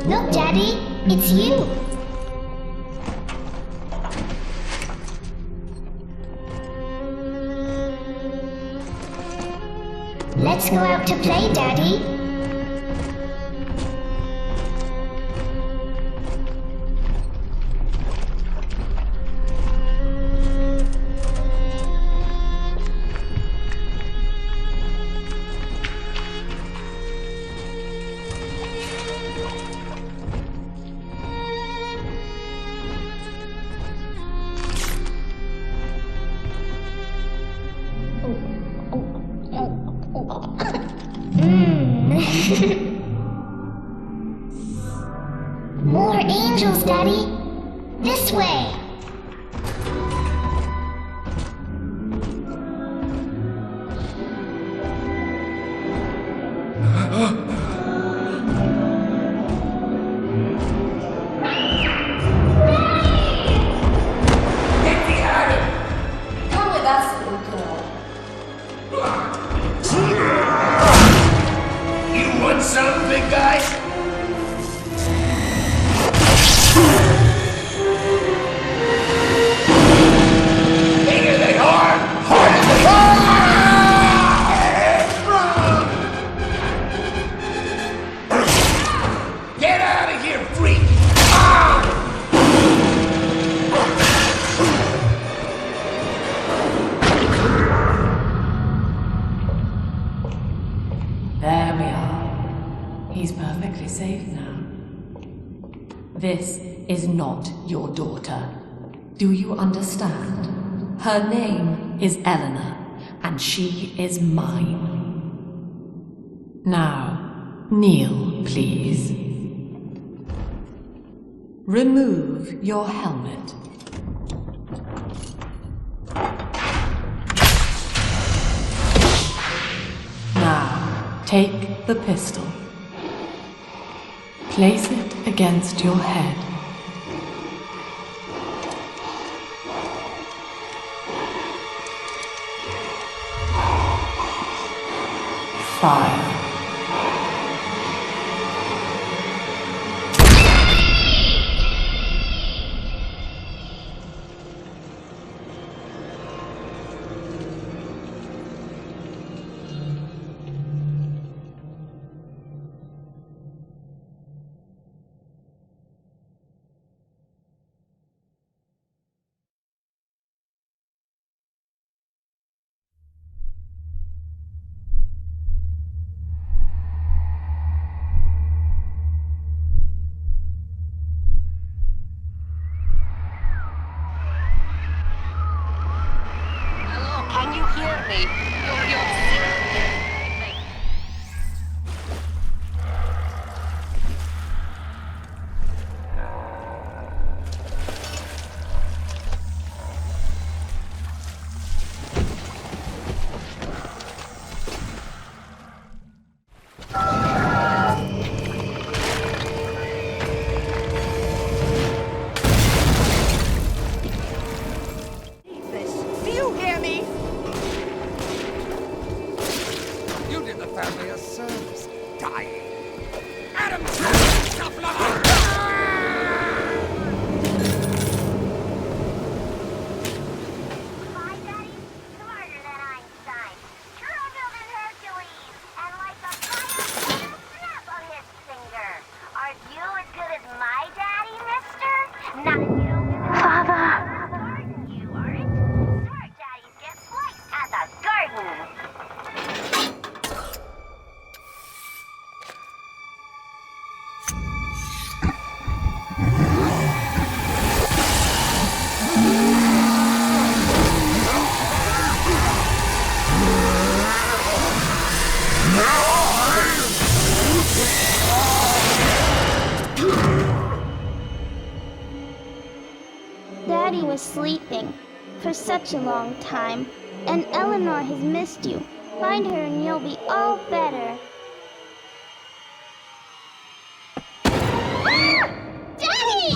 Look, Daddy, it's you. Let's go out to play, Daddy. More angels, Daddy. This way. There we are. He's perfectly safe now. This is not your daughter. Do you understand? Her name is Eleanor, and she is mine. Now, kneel, please. Remove your helmet. Now, take the pistol. Place it against your head. Fire. Can you hear me? Daddy was sleeping for such a long time, and Eleanor has missed you. Find her and you'll be all better. Daddy!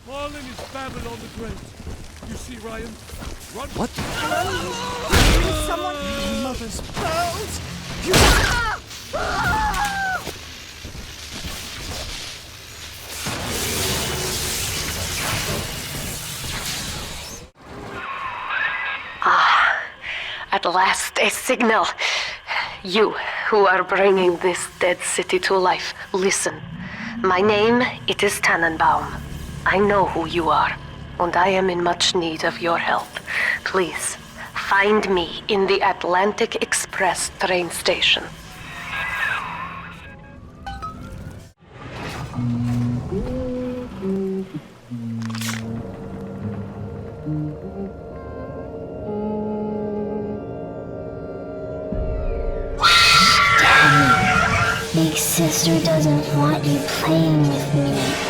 Marlin is Babylon the Great. You see, Ryan? Run. What? Someone... Mother's pearls! Ah! At last, a signal. You, who are bringing this dead city to life, listen. My name, it is Tannenbaum. I know who you are, and I am in much need of your help. Please, find me in the Atlantic Express train station. Big sister doesn't want you playing with me.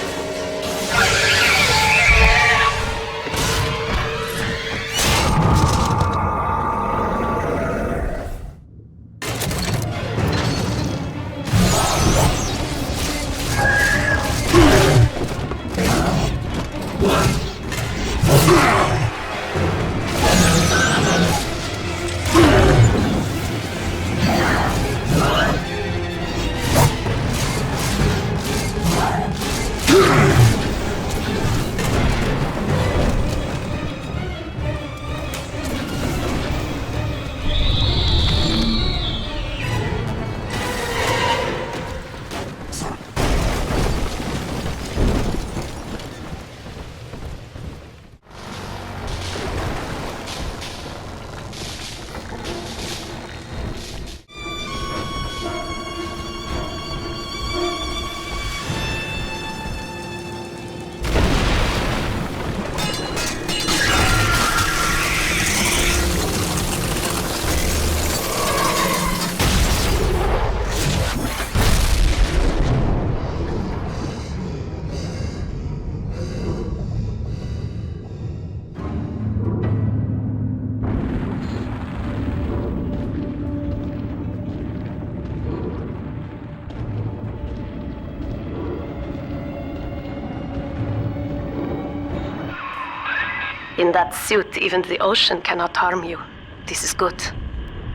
In that suit, even the ocean cannot harm you. This is good.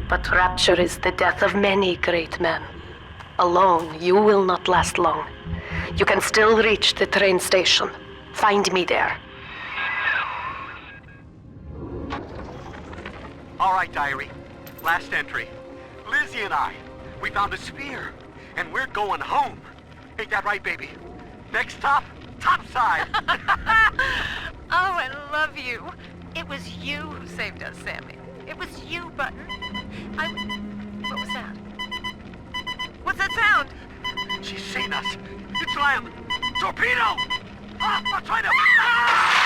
But rapture is the death of many great men. Alone, you will not last long. You can still reach the train station. Find me there. All right, diary. Last entry. Lizzie and I, we found a sphere, and we're going home. Ain't that right, baby? Next stop, topside. Oh, I love you. It was you who saved us, Sammy. It was you, Button. What was that? What's that sound? She's seen us. It's Lamb. Torpedo! Ah, I'm trying to... Ah!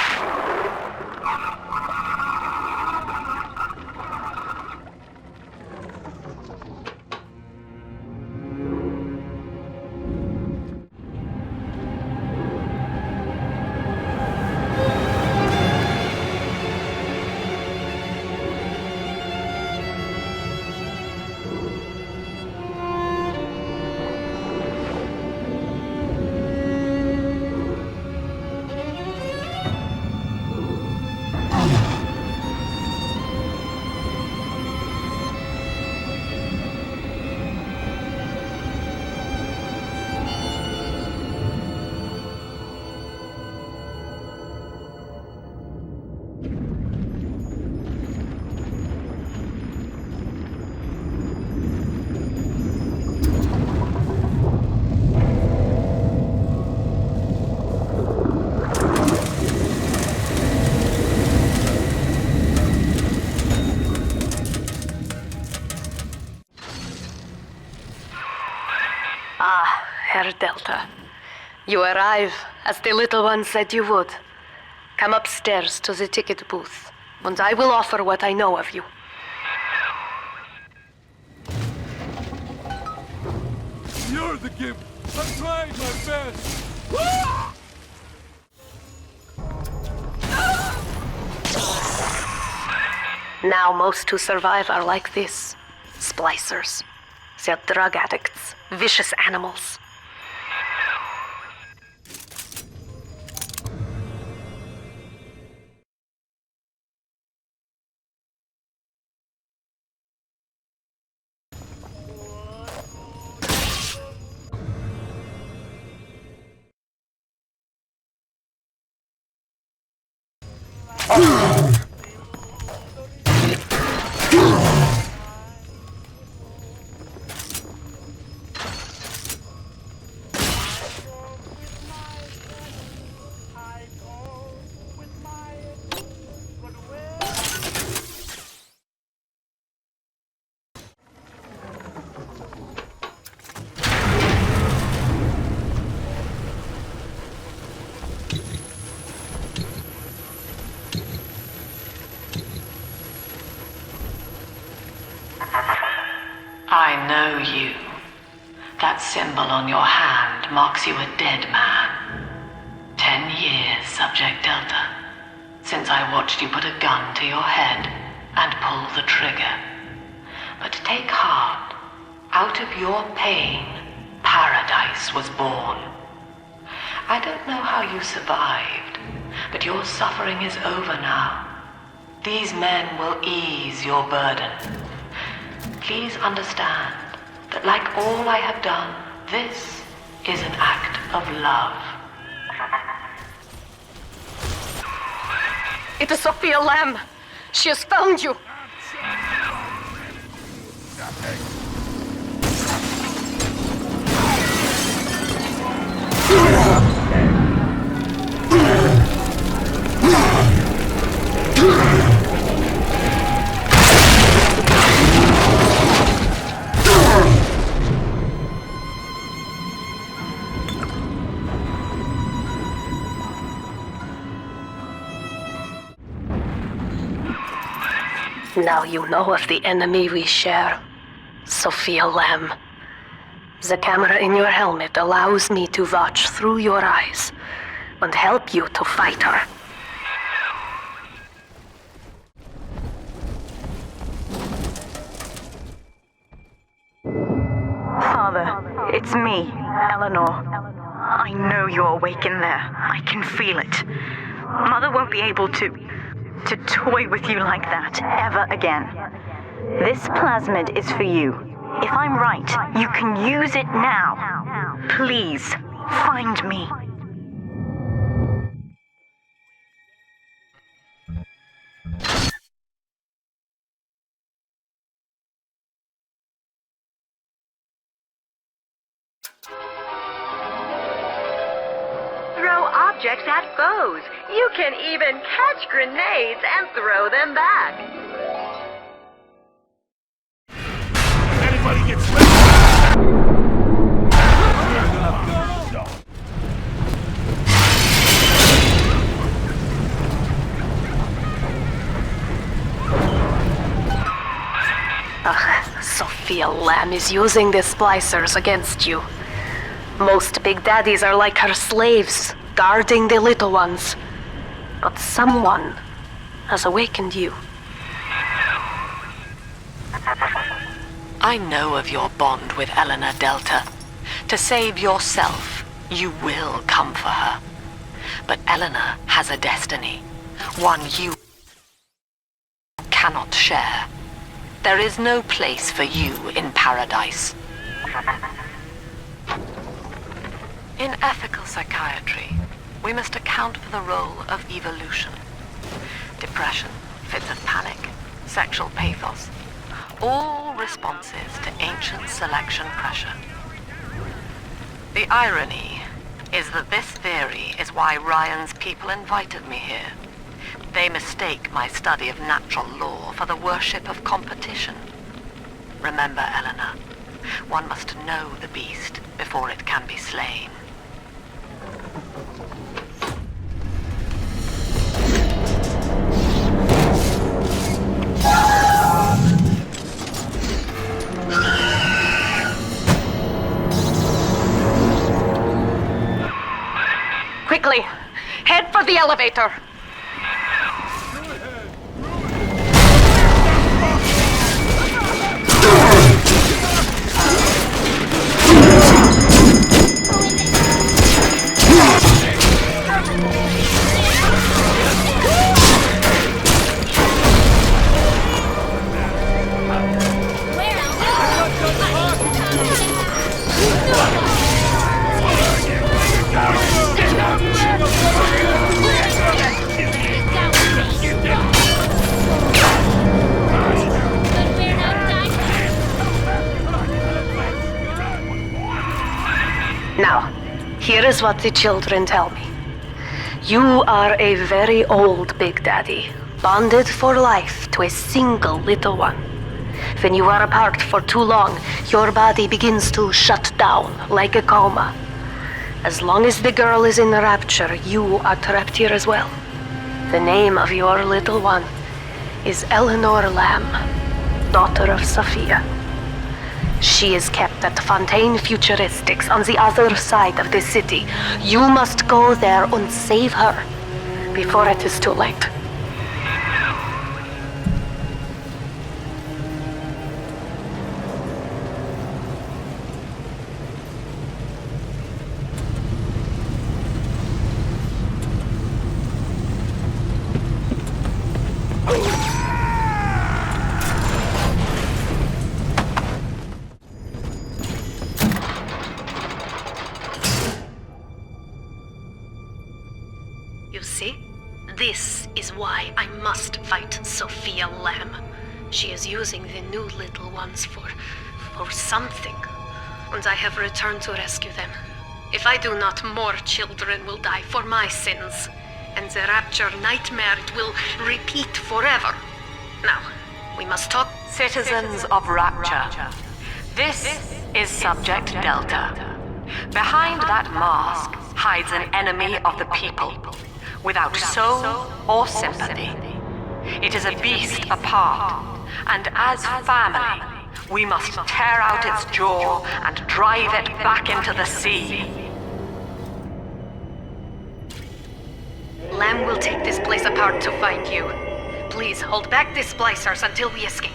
Herr Delta. You arrive, as the little one said you would. Come upstairs to the ticket booth, and I will offer what I know of you. You're the gimp. I'm trying my best. Now most who survive are like this. Splicers. They're drug addicts. Vicious animals. I know you. That symbol on your hand marks you a dead man. 10 years, Subject Delta, since I watched you put a gun to your head and pull the trigger. But take heart. Out of your pain, paradise was born. I don't know how you survived, but your suffering is over now. These men will ease your burden. Please understand that like all I have done, this is an act of love. It is Sophia Lamb. She has found you. Now you know of the enemy we share, Sophia Lamb. The camera in your helmet allows me to watch through your eyes and help you to fight her. Father, it's me, Eleanor. I know you're awake in there. I can feel it. Mother won't be able to toy with you like that ever again. This plasmid is for you. If I'm right, you can use it now. Please, find me. Throw objects at foes. You can even catch grenades and throw them back. Anybody gets ready? Sophia Lamb is using the splicers against you. Most big daddies are like her slaves, guarding the little ones. But someone has awakened you. I know of your bond with Eleanor Delta. To save yourself, you will come for her. But Eleanor has a destiny, one you cannot share. There is no place for you in paradise. In ethical psychiatry, we must account for the role of evolution. Depression, fits of panic, sexual pathos, all responses to ancient selection pressure. The irony is that this theory is why Ryan's people invited me here. They mistake my study of natural law for the worship of competition. Remember, Eleanor, one must know the beast before it can be slain. Quickly, head for the elevator. Here is what the children tell me. You are a very old Big Daddy, bonded for life to a single little one. When you are apart for too long, your body begins to shut down like a coma. As long as the girl is in rapture, you are trapped here as well. The name of your little one is Eleanor Lamb, daughter of Sophia. She is kept at Fontaine Futuristics on the other side of the city. You must go there and save her before it is too late. You see? This is why I must fight Sophia Lamb. She is using the new little ones for something. And I have returned to rescue them. If I do not, more children will die for my sins. And the rapture nightmare will repeat forever. Now, we must talk. Citizens of Rapture, this is Subject Delta. Behind that mask hides an enemy of the people, without soul or sympathy. It is a beast apart, and as family, we must tear out its jaw and drive it back into the sea. Lamb will take this place apart to find you. Please hold back the splicers until we escape.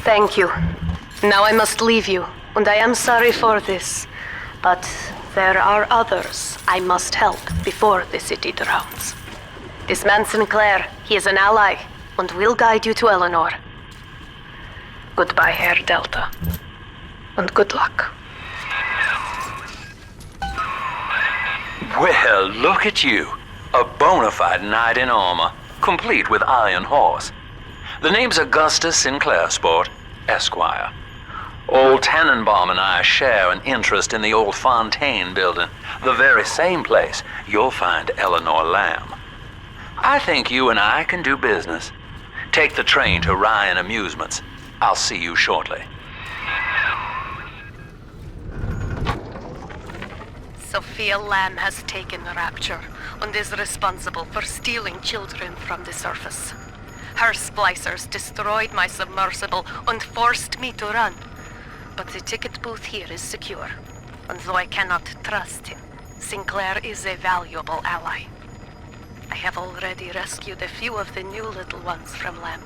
Thank you. Now I must leave you, and I am sorry for this. But there are others I must help before the city drowns. This man Sinclair, he is an ally, and will guide you to Eleanor. Goodbye, Herr Delta. And good luck. Well, look at you. A bona fide knight in armor, complete with iron horse. The name's Augustus Sinclair, sport, Esquire. Old Tannenbaum and I share an interest in the old Fontaine building, the very same place you'll find Eleanor Lamb. I think you and I can do business. Take the train to Ryan Amusements. I'll see you shortly. Sophia Lamb has taken Rapture and is responsible for stealing children from the surface. Her splicers destroyed my submersible and forced me to run. But the ticket booth here is secure, and though I cannot trust him, Sinclair is a valuable ally. I have already rescued a few of the new little ones from Lamb.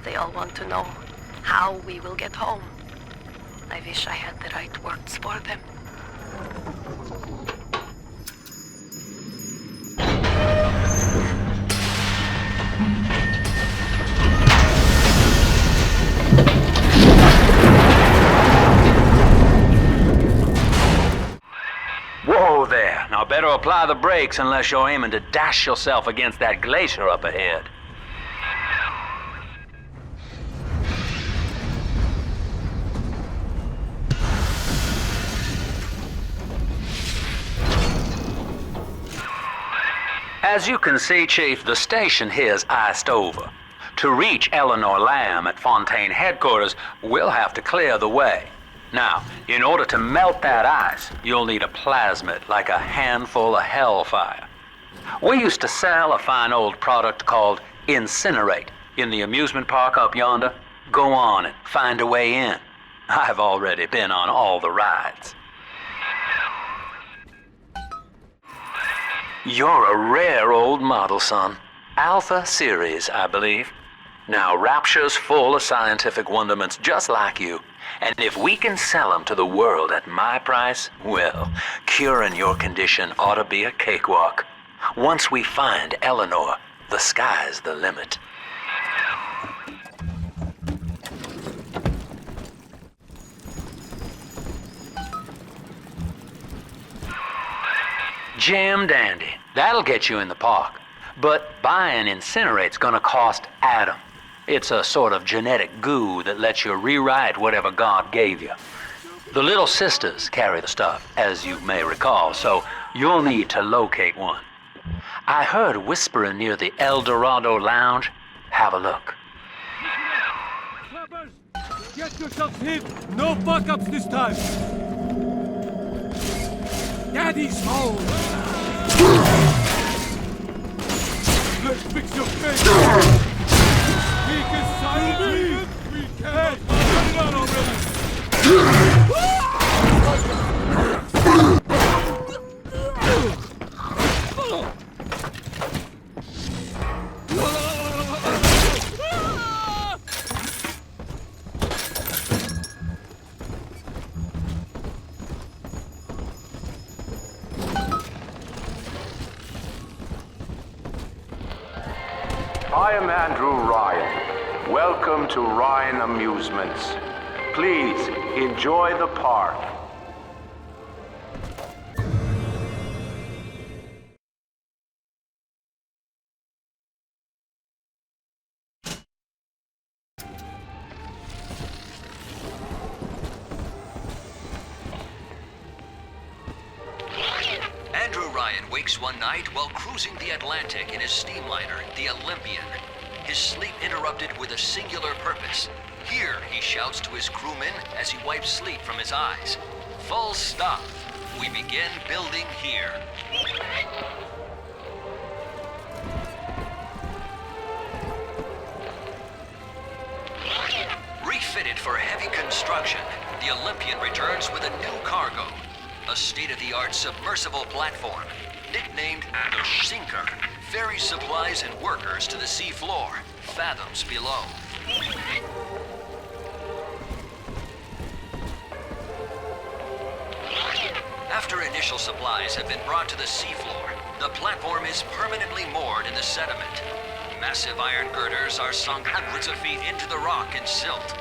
They all want to know how we will get home. I wish I had the right words for them. Whoa there. Now better apply the brakes unless you're aiming to dash yourself against that glacier up ahead. As you can see, Chief, the station here's iced over. To reach Eleanor Lamb at Fontaine headquarters, we'll have to clear the way. Now, in order to melt that ice, you'll need a plasmid, like a handful of hellfire. We used to sell a fine old product called incinerate in the amusement park up yonder. Go on and find a way in. I've already been on all the rides. You're a rare old model, son. Alpha series, I believe. Now, Rapture's full of scientific wonderments just like you. And if we can sell them to the world at my price, well, curing your condition ought to be a cakewalk. Once we find Eleanor, the sky's the limit. Jim dandy. That'll get you in the park. But buying incinerate's gonna cost Adam. It's a sort of genetic goo that lets you rewrite whatever God gave you. The little sisters carry the stuff, as you may recall, so you'll need to locate one. I heard whispering near the El Dorado Lounge. Have a look. Clappers, get yourselves hid. No fuck-ups this time. Daddy's home. Let's fix your face. Speak as silently as we can. Get it out already. I am Andrew Ryan. Welcome to Ryan Amusements. Please enjoy the park. Andrew Ryan wakes one night while cruising the Atlantic in his steamliner, the Olympian. His sleep interrupted with a singular purpose. Here, he shouts to his crewmen as he wipes sleep from his eyes. Full stop. We begin building here. Refitted for heavy construction, the Olympian returns with a new cargo. A state-of-the-art submersible platform, nicknamed the Sinker, ferries supplies and workers to the sea floor, fathoms below. After initial supplies have been brought to the seafloor, the platform is permanently moored in the sediment. Massive iron girders are sunk hundreds of feet into the rock and silt.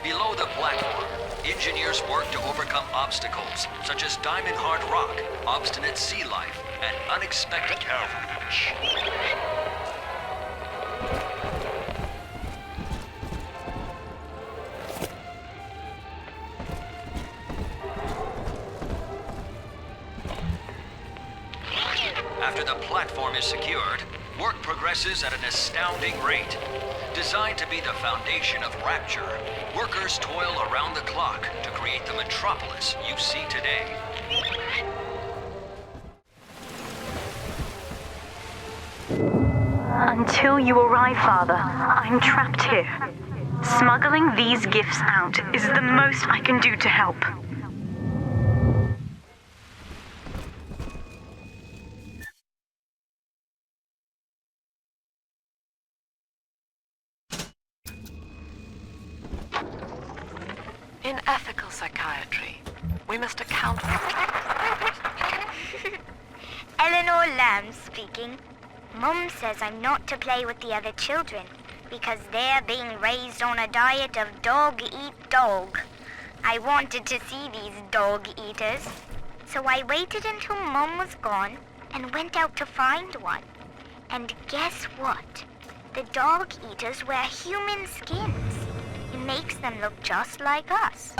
Below the platform, engineers work to overcome obstacles such as diamond-hard rock, obstinate sea life, and unexpected camouflage. After the platform is secured, work progresses at an astounding rate. Designed to be the foundation of Rapture, workers toil around the clock to create the metropolis you see today. Until you arrive, Father, I'm trapped here. Smuggling these gifts out is the most I can do to help. In ethical psychiatry, we must account for... Eleanor Lamb speaking. Mum says I'm not to play with the other children because they're being raised on a diet of dog-eat-dog. I wanted to see these dog-eaters, so I waited until Mum was gone and went out to find one. And guess what? The dog-eaters wear human skins. It makes them look just like us.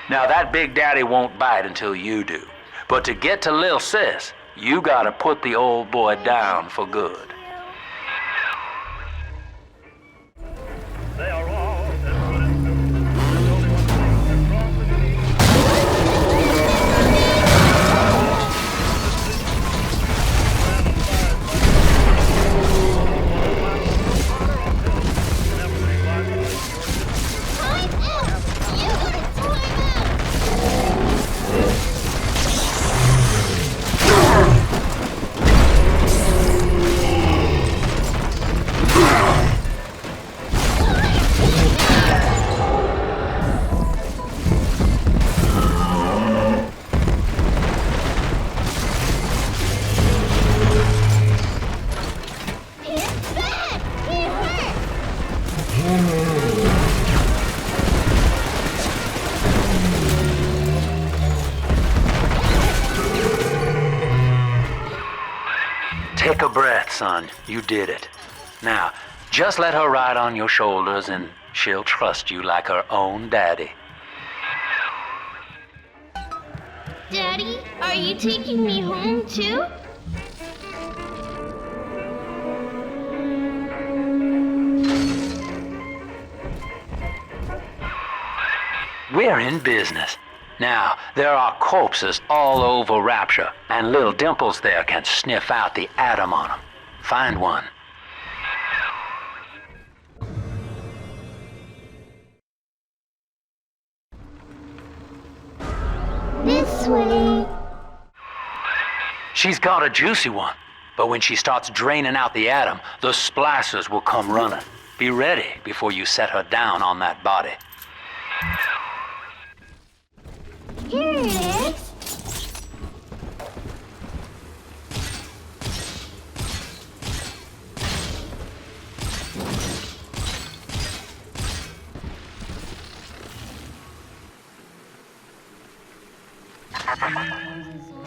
Now that Big Daddy won't bite until you do. But to get to Lil Sis, you gotta put the old boy down for good. They are all Take a breath, son. You did it. Now, just let her ride on your shoulders and she'll trust you like her own daddy. Daddy, are you taking me home too? We're in business. Now, there are corpses all over Rapture, and little Dimples there can sniff out the atom on them. Find one. This way. She's got a juicy one, but when she starts draining out the atom, the splicers will come running. Be ready before you set her down on that body. Here it is.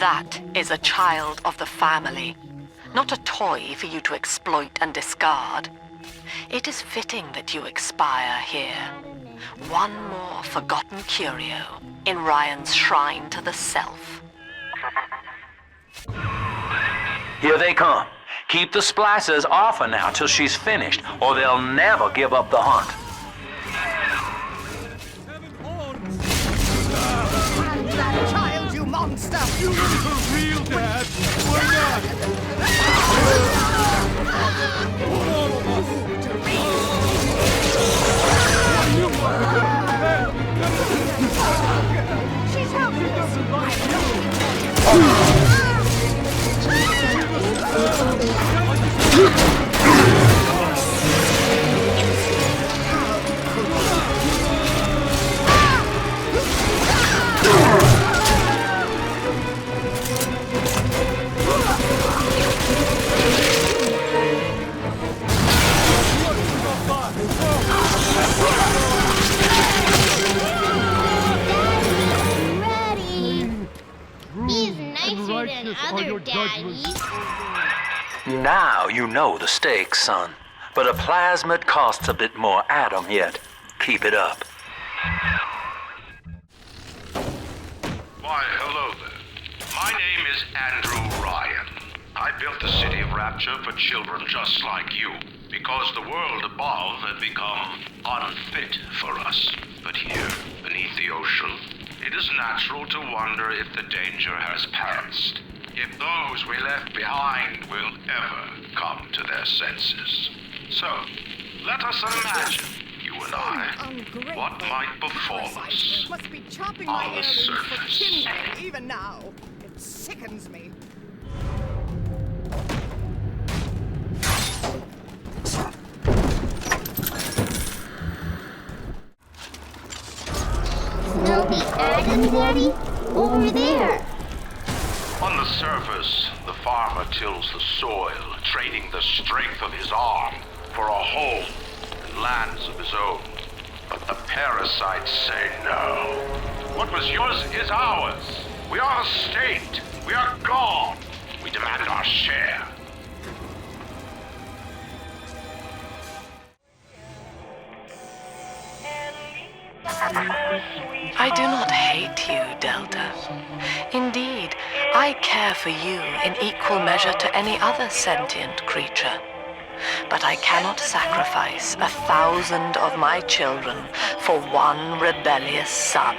That is a child of the family, not a toy for you to exploit and discard. It is fitting that you expire here. One more forgotten curio in Ryan's shrine to the self. Here they come. Keep the splicers off her now till she's finished, or they'll never give up the hunt. That child, you monster! You look for real, Dad! We're not! She's helping us. Other daddies. Now you know the stakes, son. But a plasmid costs a bit more atom yet. Keep it up. Why, hello there. My name is Andrew Ryan. I built the city of Rapture for children just like you, because the world above had become unfit for us. But here, beneath the ocean, it is natural to wonder if the danger has passed. If those we left behind will ever come to their senses. So, let us imagine, you and I, what might befall us Must be chopping on my the earrings for surface. kindling, even now. It sickens me. Smell the atom, Daddy? Over there. On the surface, the farmer tills the soil, trading the strength of his arm for a home and lands of his own. But the parasites say no. What was yours is ours. We are the state. We are gone. We demand our share. I do not hate you, Delta. Indeed, I care for you in equal measure to any other sentient creature. But I cannot sacrifice 1,000 of my children for one rebellious son.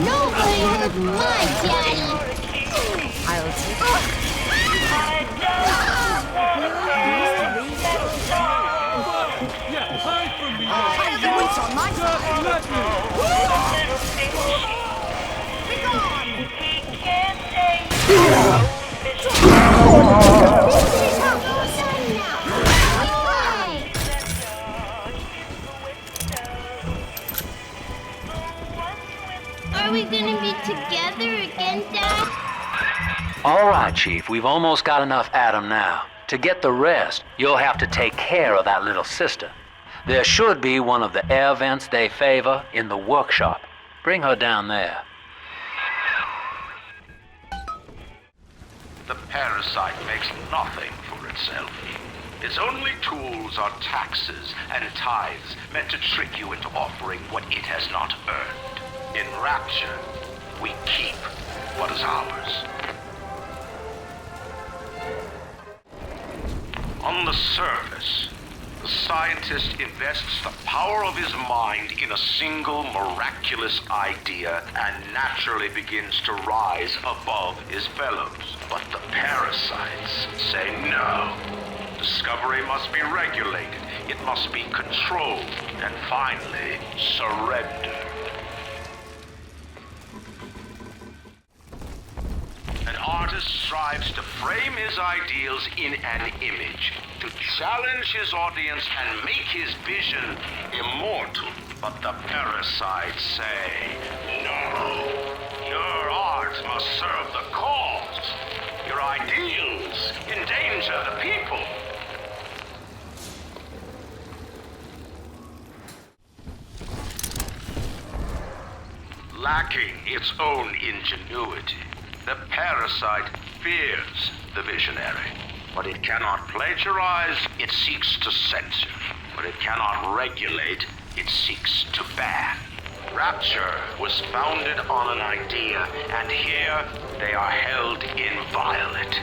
Nobody hurt my daddy. I'll take Are we gonna be together again, Dad? All right, Chief, we've almost got enough Adam now. To get the rest, you'll have to take care of that little sister. There should be one of the air vents they favor in the workshop. Bring her down there. The parasite makes nothing for itself. Its only tools are taxes and tithes meant to trick you into offering what it has not earned. In Rapture, we keep what is ours. On the surface, the scientist invests the power of his mind in a single miraculous idea and naturally begins to rise above his fellows. But the parasites say no. Discovery must be regulated, it must be controlled, and finally, surrendered. An artist strives to frame his ideals in an image, to challenge his audience and make his vision immortal. But the parasites say, no, your art must serve the cause. Your ideals endanger the people. Lacking its own ingenuity, the parasite fears the visionary. What it cannot plagiarize, it seeks to censor. What it cannot regulate, it seeks to ban. Rapture was founded on an idea, and here they are held inviolate.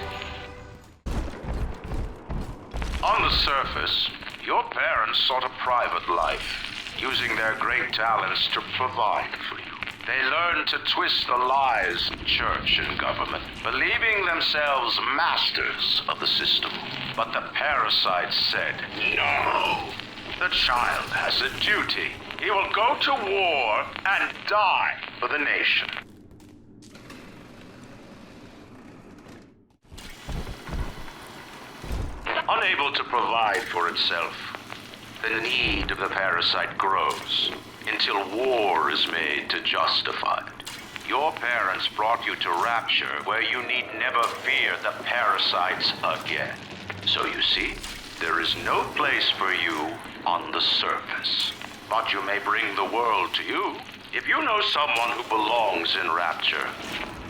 On the surface, your parents sought a private life, using their great talents to provide for you. They learned to twist the lies of church and government, believing themselves masters of the system. But the parasites said, no, the child has a duty. He will go to war and die for the nation. Unable to provide for itself, the need of the parasite grows until war is made to justify it. Your parents brought you to Rapture, where you need never fear the parasites again. So you see, there is no place for you on the surface. But you may bring the world to you. If you know someone who belongs in Rapture,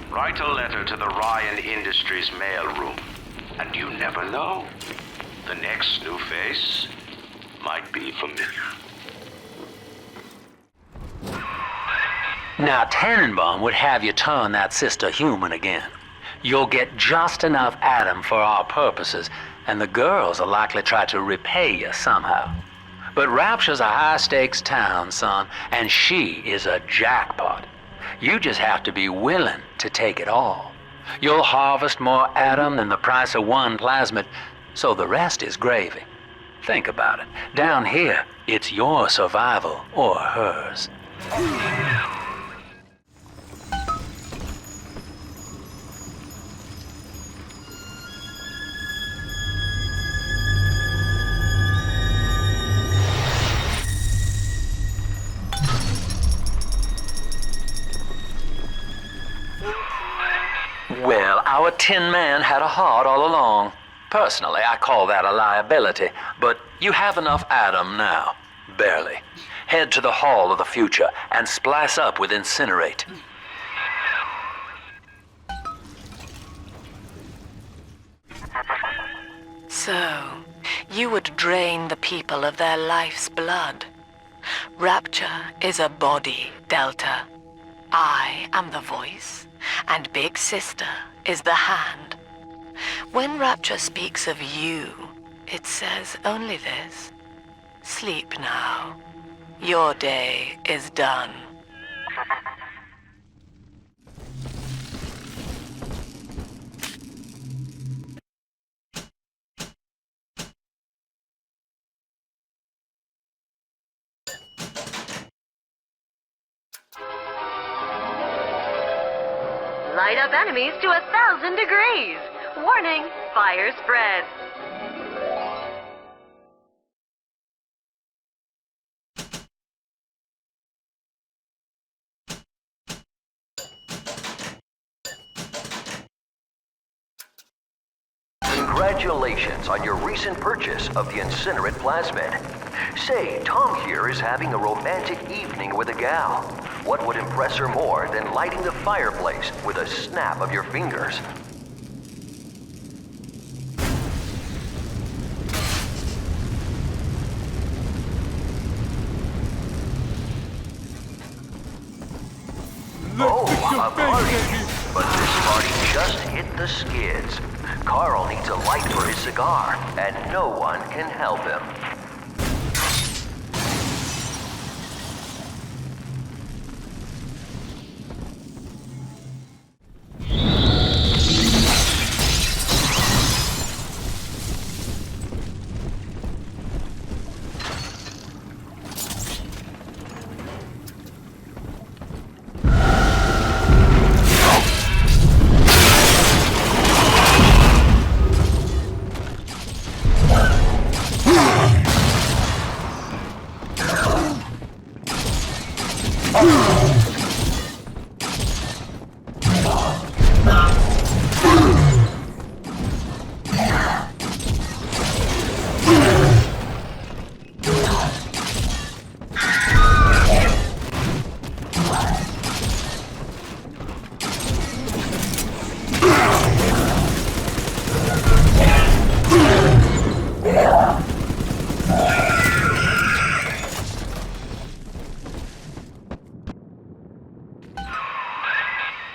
write a letter to the Ryan Industries mailroom. And you never know. The next new face might be familiar. Now, Tannenbaum would have you turn that sister human again. You'll get just enough Adam for our purposes, and the girls will likely try to repay you somehow. But Rapture's a high-stakes town, son, and she is a jackpot. You just have to be willing to take it all. You'll harvest more Adam than the price of one plasmid, so the rest is gravy. Think about it. Down here, it's your survival or hers. Well, our Tin Man had a heart all along. Personally, I call that a liability, but you have enough Adam now. Barely. Head to the Hall of the Future and splice up with Incinerate. So, you would drain the people of their life's blood. Rapture is a body, Delta. I am the voice, and Big Sister is the hand. When Rapture speaks of you, it says only this. Sleep now. Your day is done. light up enemies to 1,000 degrees. Warning, fire spreads. Congratulations on your recent purchase of the incinerate plasmid. Say, Tom here is having a romantic evening with a gal. What would impress her more than lighting the fireplace with a snap of your fingers? A party! But this party just hit the skids. Carl needs a light for his cigar, and no one can help him.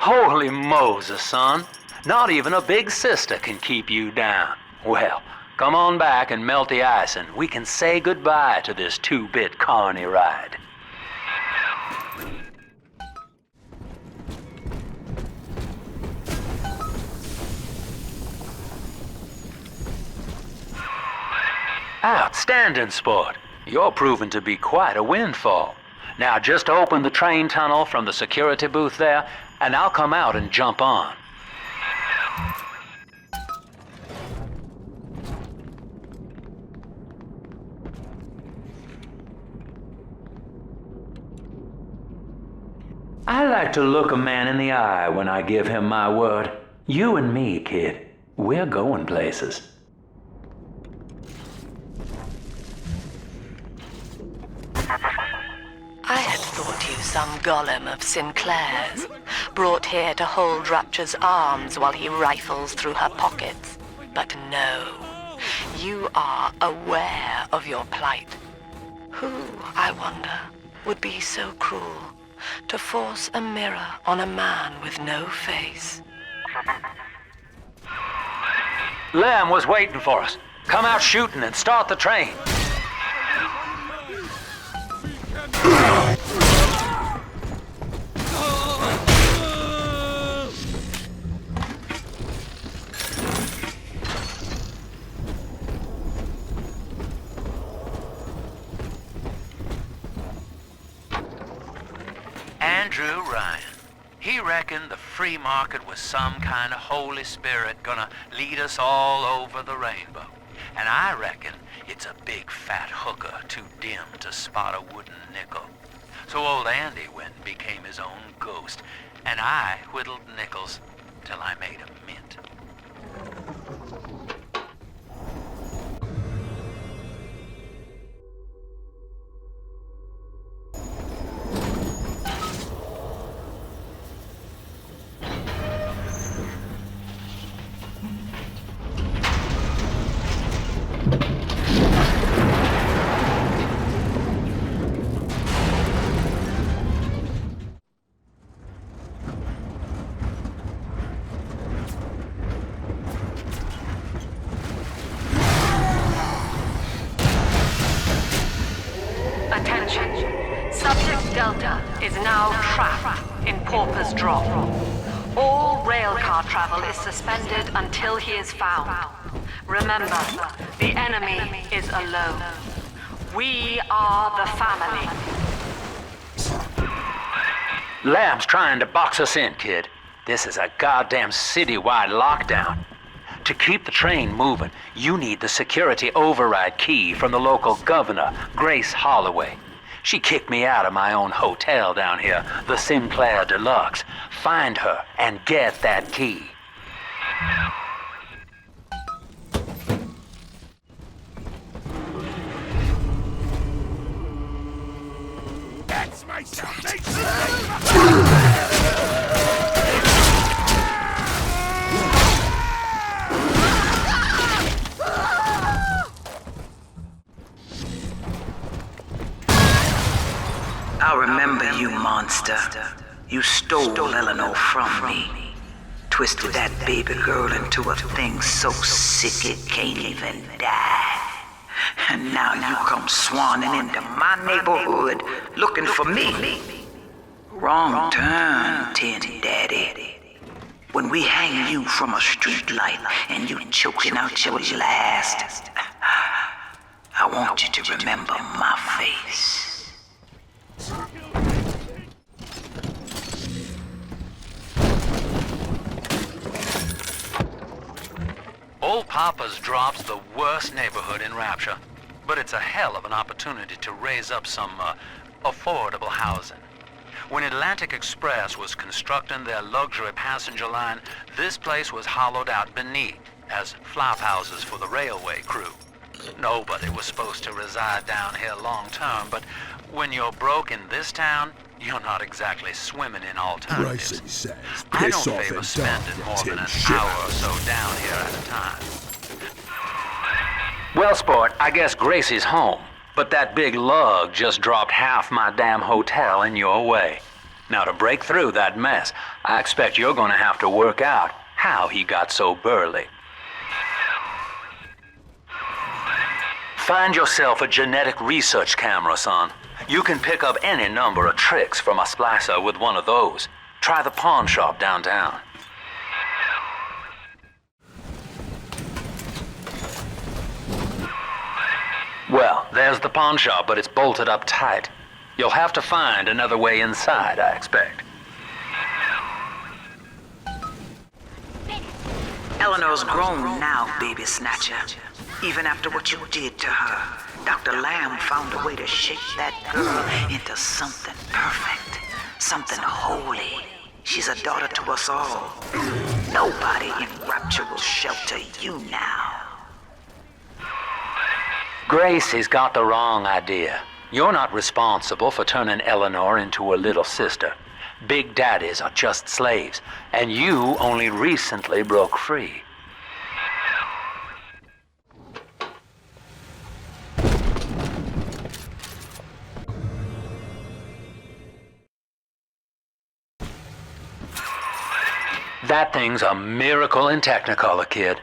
Holy Moses, son. Not even a big sister can keep you down. Well, come on back and melt the ice and we can say goodbye to this 2-bit carny ride. Outstanding, sport. You're proving to be quite a windfall. Now just open the train tunnel from the security booth there, and I'll come out and jump on. I like to look a man in the eye when I give him my word. You and me, kid, we're going places. I had thought you some golem of Sinclair's, brought here to hold Rapture's arms while he rifles through her pockets. But no, you are aware of your plight. Who, I wonder, would be so cruel to force a mirror on a man with no face? Lamb was waiting for us. Come out shooting and start the train. Andrew Ryan. He reckoned the free market was some kind of Holy Spirit gonna lead us all over the rainbow. And I reckon it's a big fat hooker too dim to spot a wooden nickel. So old Andy went and became his own ghost, and I whittled nickels till I made a mint. Delta is now trapped in Pauper's Drop. All railcar travel is suspended until he is found. Remember, the enemy is alone. We are the family. Lamb's trying to box us in, kid. This is a goddamn citywide lockdown. To keep the train moving, you need the security override key from the local governor, Grace Holloway. She kicked me out of my own hotel down here, the Sinclair Deluxe. Find her and get that key. That's my salvation! I remember you, monster. You stole Eleanor from me. Twisted that baby girl into a thing so sick it can't even die. And now you come swanning into my neighborhood looking for me. Wrong turn, Tin Daddy. When we hang you from a street light and you choking out your last, I want you to remember my face. Old Papa's Drop's the worst neighborhood in Rapture, but it's a hell of an opportunity to raise up some affordable housing. When Atlantic Express was constructing their luxury passenger line, this place was hollowed out beneath as flop houses for the railway crew. Nobody was supposed to reside down here long term, but when you're broke in this town, you're not exactly swimming in alternatives. Bryson says, I piss don't off favor and spending die, more than an Tim hour or so down here at a time. Well, sport, I guess Gracie's home. But that big lug just dropped half my damn hotel in your way. Now, to break through that mess, I expect you're gonna have to work out how he got so burly. Find yourself a genetic research camera, son. You can pick up any number of tricks from a splicer with one of those. Try the pawn shop downtown. Well, there's the pawn shop, but it's bolted up tight. You'll have to find another way inside, I expect. Eleanor's grown now, baby snatcher. Even after what you did to her, Dr. Lamb found a way to shape that girl into something perfect, something holy. She's a daughter to us all. Nobody in Rapture will shelter you now. Gracie's got the wrong idea. You're not responsible for turning Eleanor into a little sister. Big daddies are just slaves, and you only recently broke free. That thing's a miracle in Technicolor, kid.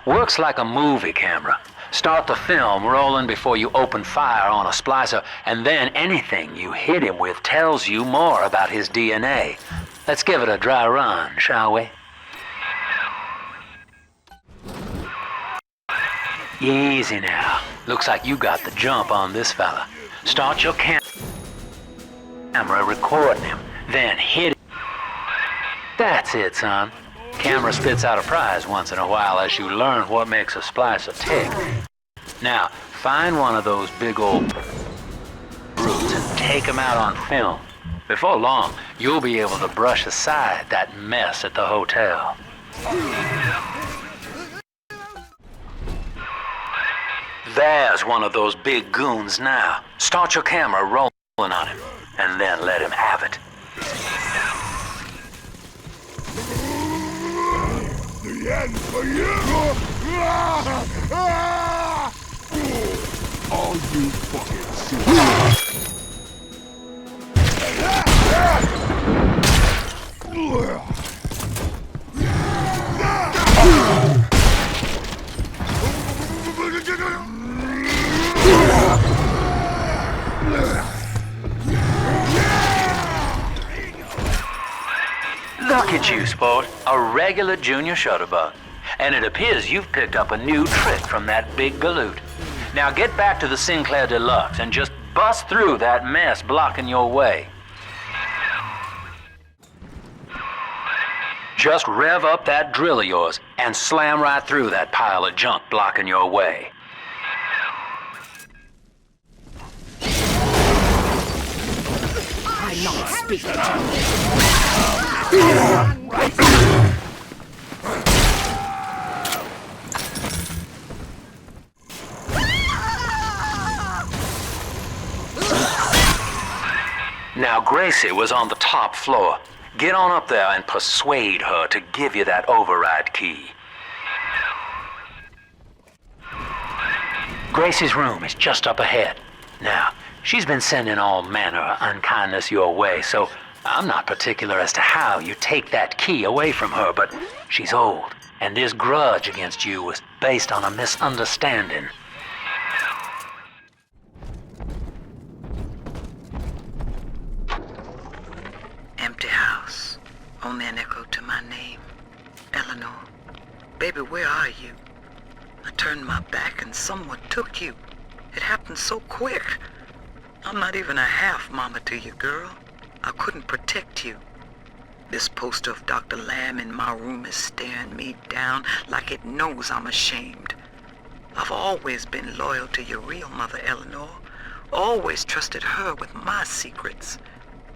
Works like a movie camera. Start the film rolling before you open fire on a splicer, and then anything you hit him with tells you more about his DNA. Let's give it a dry run, shall we? Easy now. Looks like you got the jump on this fella. Start your camera recording him, then hit him. That's it, son. Camera spits out a prize once in a while as you learn what makes a splicer tick. Now, find one of those big old brutes and take him out on film. Before long, you'll be able to brush aside that mess at the hotel. There's one of those big goons now. Start your camera rolling on him, and then let him have it. The end for you! All you fucking shit! Look at you, sport. A regular junior shutterbug. And it appears you've picked up a new trick from that big galoot. Now get back to the Sinclair Deluxe and just bust through that mess blocking your way. Just rev up that drill of yours and slam right through that pile of junk blocking your way. I'm not speaking to Now, Gracie was on the top floor. Get on up there and persuade her to give you that override key. Gracie's room is just up ahead. Now, she's been sending all manner of unkindness your way, so I'm not particular as to how you take that key away from her, but she's old, and this grudge against you was based on a misunderstanding. Empty house. Only an echo to my name. Eleanor. Baby, where are you? I turned my back and someone took you. It happened so quick. I'm not even a half mama to you, girl. I couldn't protect you. This poster of Dr. Lamb in my room is staring me down like it knows I'm ashamed. I've always been loyal to your real mother, Eleanor. Always trusted her with my secrets.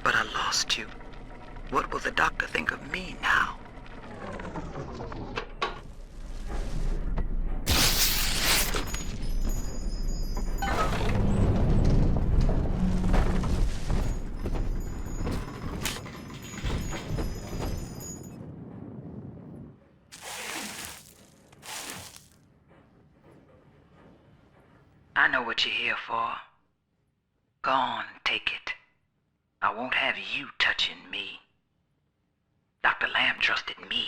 But I lost you. What will the doctor think of me now? I know what you're here for. Go on, take it. I won't have you touching me. Dr. Lamb trusted me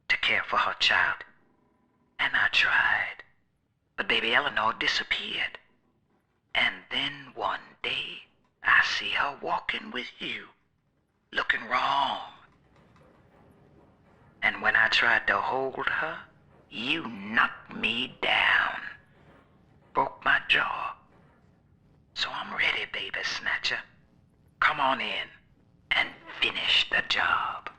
to care for her child, and I tried. But baby Eleanor disappeared. And then one day, I see her walking with you, looking wrong. And when I tried to hold her, you knocked me down. Broke my jaw. So I'm ready, baby snatcher. Come on in and finish the job.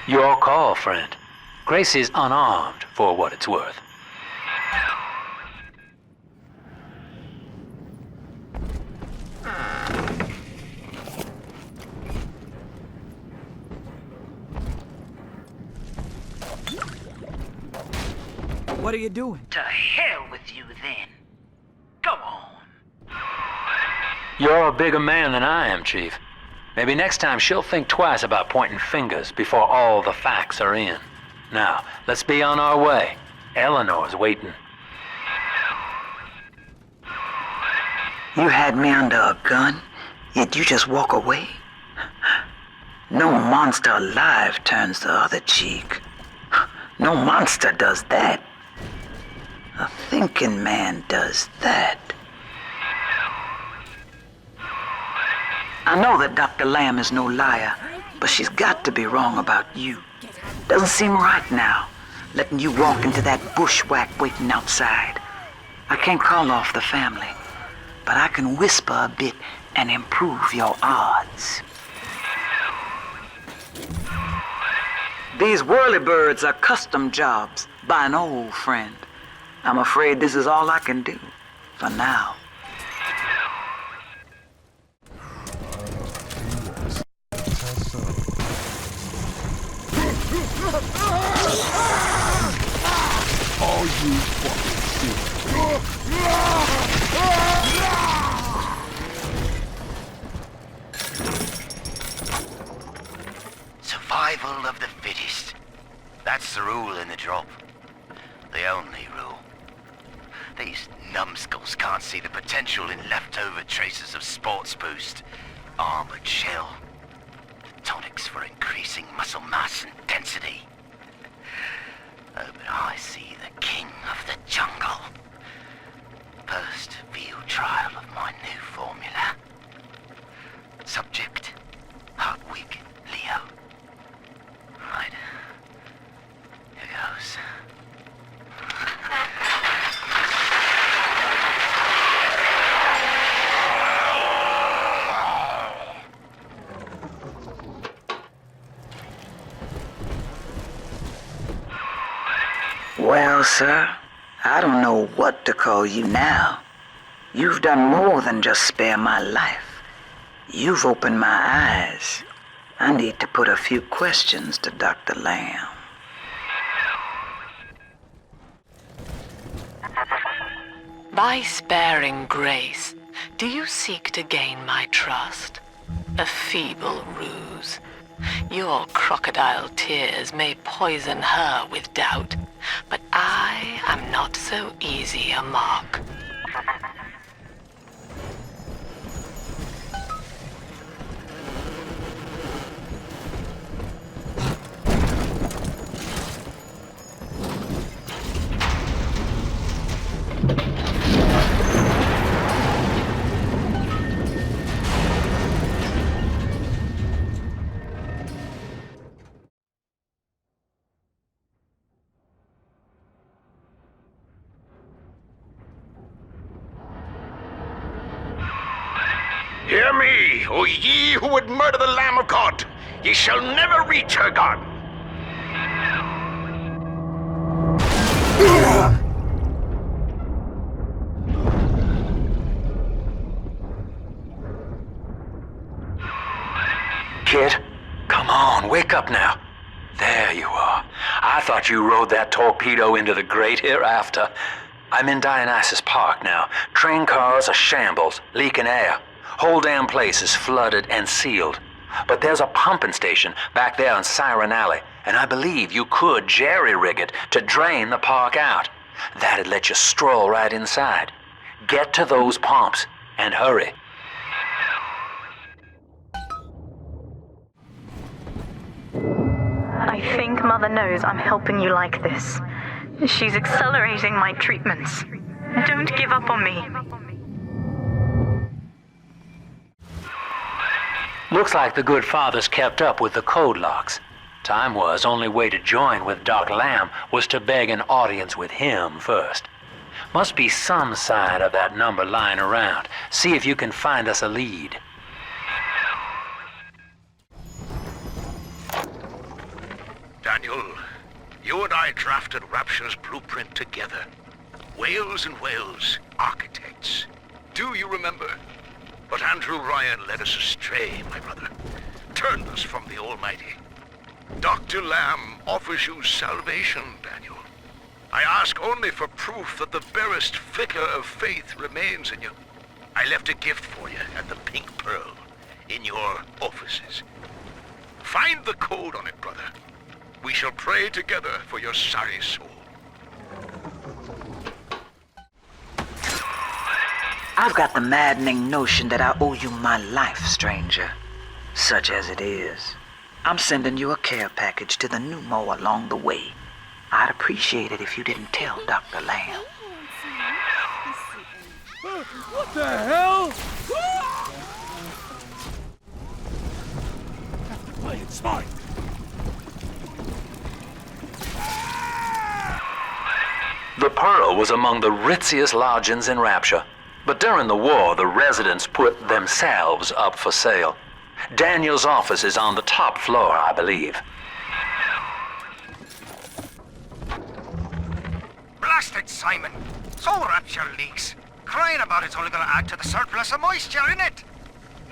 Your call, friend. Gracie's unarmed, for what it's worth. What are you doing? To hell with you then. Go on. You're a bigger man than I am, Chief. Maybe next time she'll think twice about pointing fingers before all the facts are in. Now, let's be on our way. Eleanor's waiting. You had me under a gun, yet you just walk away? No monster alive turns the other cheek. No monster does that. A thinking man does that. I know that Dr. Lamb is no liar, but she's got to be wrong about you. Doesn't seem right now, letting you walk into that bushwhack waiting outside. I can't call off the family, but I can whisper a bit and improve your odds. These whirlybirds are custom jobs by an old friend. I'm afraid this is all I can do for now. Are you fucking Survival of the fittest. That's the rule in the drop. The only rule. These numbskulls can't see the potential in leftover traces of sports boost, armored shell, tonics for increasing muscle mass and density. Oh, but I see the king of the jungle. First field trial of my new formula. Subject, Hartwig Leo. Right. Here goes. sir. I don't know what to call you now. You've done more than just spare my life. You've opened my eyes. I need to put a few questions to Dr. Lamb. By sparing Grace, do you seek to gain my trust? A feeble ruse. Your crocodile tears may poison her with doubt, but I am not so easy a mark. Hear me, O ye who would murder the Lamb of God! Ye shall never reach her garden! Kid, come on, wake up now. There you are. I thought you rode that torpedo into the great hereafter. I'm in Dionysus Park now. Train cars are shambles, leaking air. Whole damn place is flooded and sealed. But there's a pumping station back there in Siren Alley, and I believe you could jerry-rig it to drain the park out. That'd let you stroll right inside. Get to those pumps, and hurry. I think Mother knows I'm helping you like this. She's accelerating my treatments. Don't give up on me. Looks like the good father's kept up with the code locks. Time was, only way to join with Doc Lamb was to beg an audience with him first. Must be some sign of that number lying around. See if you can find us a lead. Daniel, you and I drafted Rapture's blueprint together. Wales and Wales, architects. Do you remember? But Andrew Ryan led us astray, my brother. Turned us from the Almighty. Dr. Lamb offers you salvation, Daniel. I ask only for proof that the barest flicker of faith remains in you. I left a gift for you at the Pink Pearl, in your offices. Find the code on it, brother. We shall pray together for your sorry soul. I've got the maddening notion that I owe you my life, stranger. Such as it is. I'm sending you a care package to the pneumo along the way. I'd appreciate it if you didn't tell Dr. Lamb. What the hell? Have to play it smart. The Pearl was among the ritziest lodgings in Rapture. But during the war, the residents put themselves up for sale. Daniel's office is on the top floor, I believe. Blasted Simon! So Rapture leaks. Crying about it's only gonna add to the surplus of moisture, innit?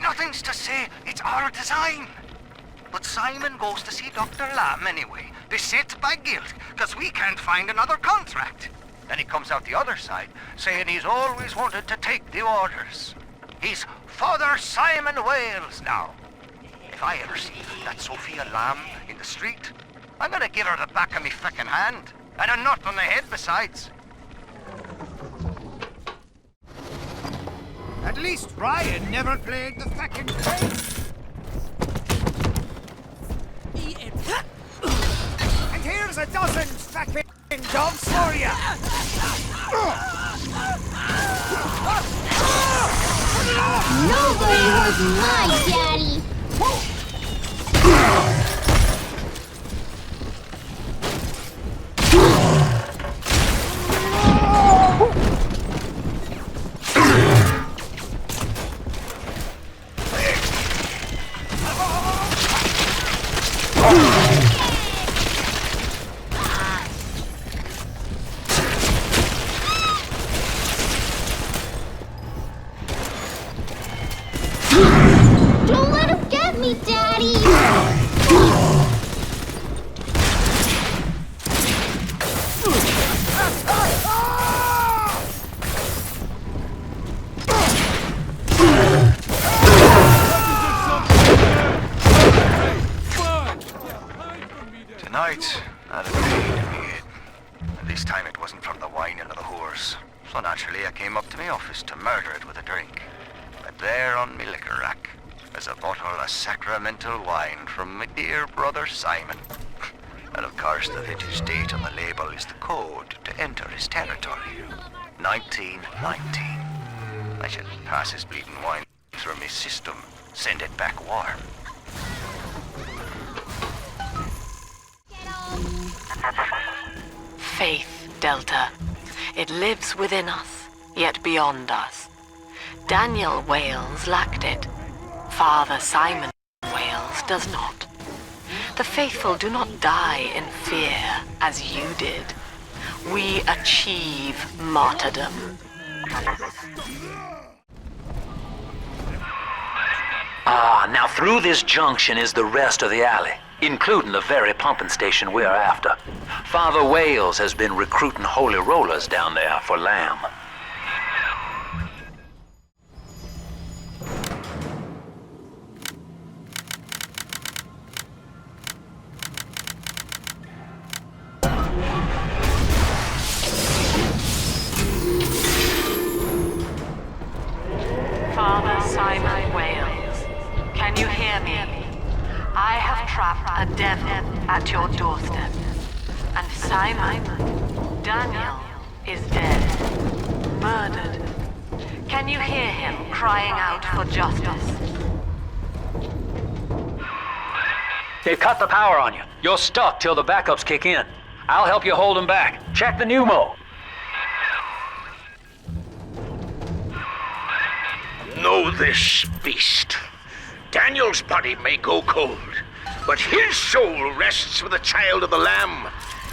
Nothing's to say it's our design. But Simon goes to see Dr. Lamb anyway, beset by guilt, because we can't find another contract. Then he comes out the other side, saying he's always wanted to take the orders. He's Father Simon Wales now. If I ever see that Sophia Lamb in the street, I'm gonna give her the back of me frickin' hand, and a nut on the head besides. At least Ryan never played the fucking game. And here's a dozen fucking dogs for you. Nobody hurt my daddy. course. So naturally I came up to my office to murder it with a drink. But there on me liquor rack is a bottle of sacramental wine from my dear brother Simon. And of course the vintage date on the label is the code to enter his territory. 1919. I should pass his bleeding wine through my system, send it back warm. Faith, Delta. It lives within us, yet beyond us. Daniel Wales lacked it. Father Simon Wales does not. The faithful do not die in fear, as you did. We achieve martyrdom. Now through this junction is the rest of the alley, including the very pumping station we're after. Father Wales has been recruiting holy rollers down there for lamb. Father Simon Wales, can you hear me? I have trapped a devil at your doorstep. And Simon, Daniel, is dead. Murdered. Can you hear him crying out for justice? They've cut the power on you. You're stuck till the backups kick in. I'll help you hold them back. Check the pneumo. Know this, beast. Daniel's body may go cold, but his soul rests with the child of the Lamb.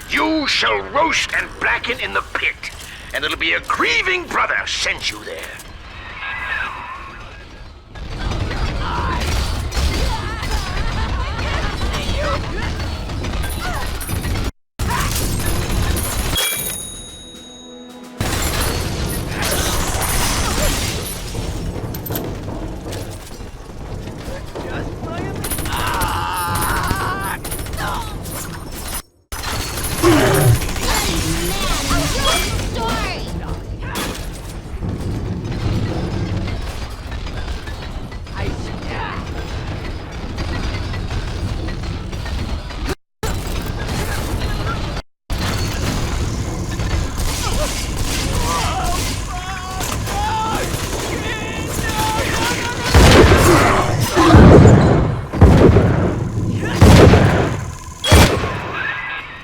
You shall roast and blacken in the pit, and it'll be a grieving brother sends you there.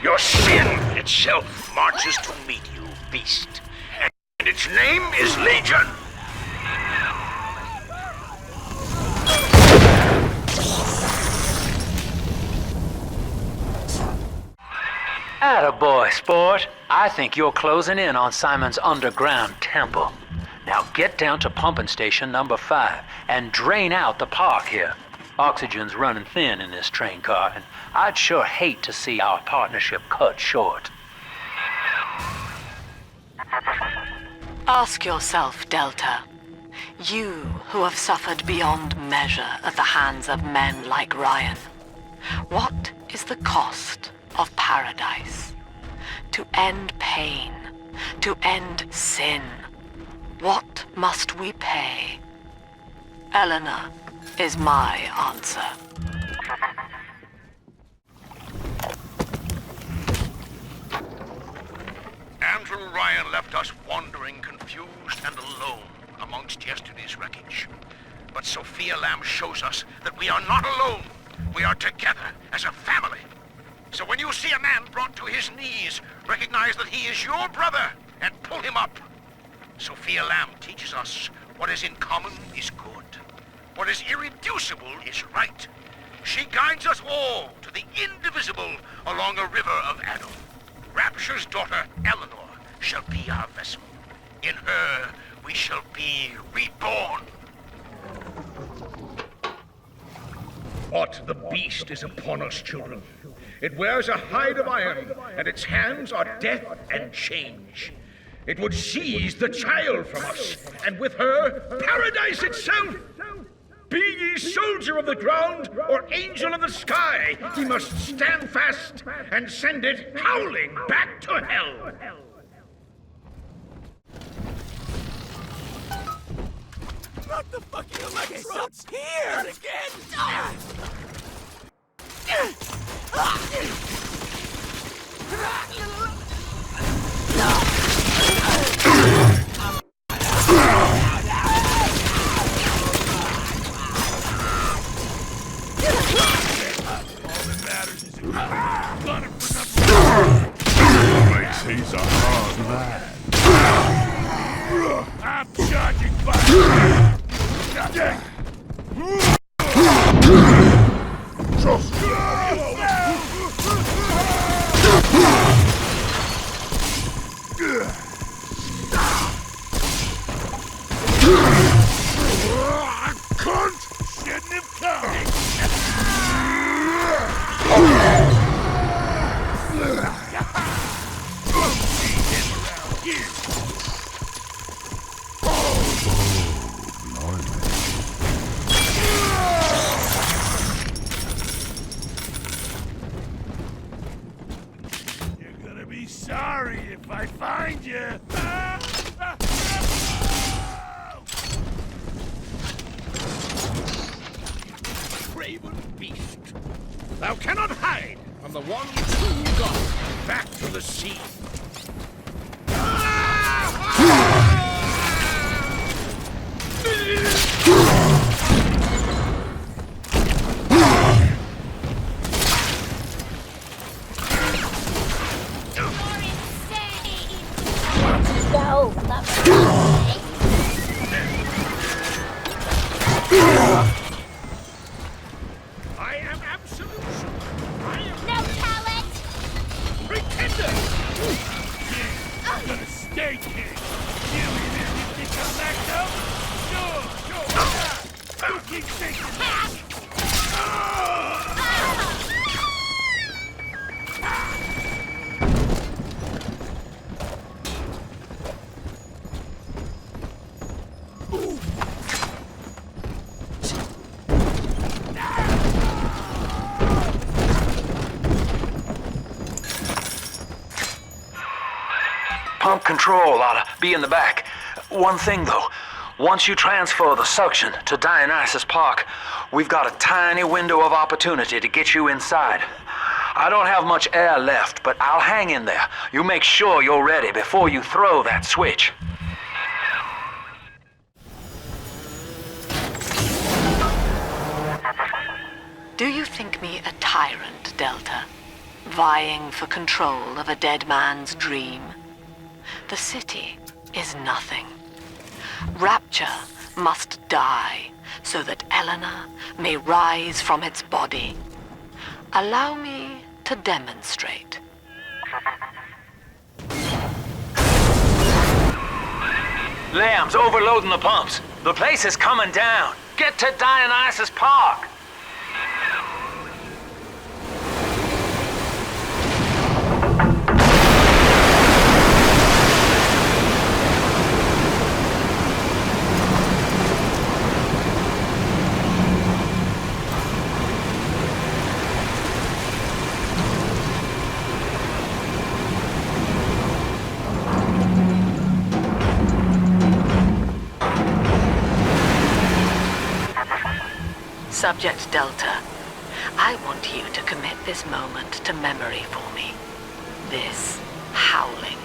Your sin itself marches to meet you, beast. And its name is Legion. Attaboy, sport. I think you're closing in on Simon's underground temple. Now get down to pumping station number 5 and drain out the park here. Oxygen's running thin in this train car, and I'd sure hate to see our partnership cut short. Ask yourself, Delta. You who have suffered beyond measure at the hands of men like Ryan. What is the cost of paradise? To end pain, to end sin. What must we pay? Eleanor is my answer. Andrew Ryan left us wandering, confused, and alone amongst yesterday's wreckage. But Sophia Lamb shows us that we are not alone. We are together as a family. So when you see a man brought to his knees, recognize that he is your brother and pull him up. Sophia Lamb teaches us what is in common is good. What is irreducible is right. She guides us all to the indivisible along a river of Adam. Rapture's daughter, Eleanor, shall be our vessel. In her, we shall be reborn. What the beast is upon us, children. It wears a hide of iron, and its hands are death and change. It would seize the child from us, and with her, paradise itself. Be ye soldier of the ground or angel of the sky, he must stand fast and send it howling back to hell. What the fuck are you like up here? Not again! All that matters is if got it for number one. Makes he's a hard lad. I'm charging back. Just cunt! Shouldn't have come! You're gonna be sorry if I find you. Craven beast. Thou cannot hide from the one true God. Back to the sea. Go, I am absolution. I am no talent! pretender. King, I'm gonna stay king. You think I'm back up? Sure. You keep thinking. Pump control ought to be in the back. One thing though, once you transfer the suction to Dionysus Park, we've got a tiny window of opportunity to get you inside. I don't have much air left, but I'll hang in there. You make sure you're ready before you throw that switch. Do you think me a tyrant, Delta? Vying for control of a dead man's dream? The city is nothing. Rapture must die so that Eleanor may rise from its body. Allow me to demonstrate. Lamb's overloading the pumps. The place is coming down. Get to Dionysus Park. Subject Delta, I want you to commit this moment to memory for me. This howling,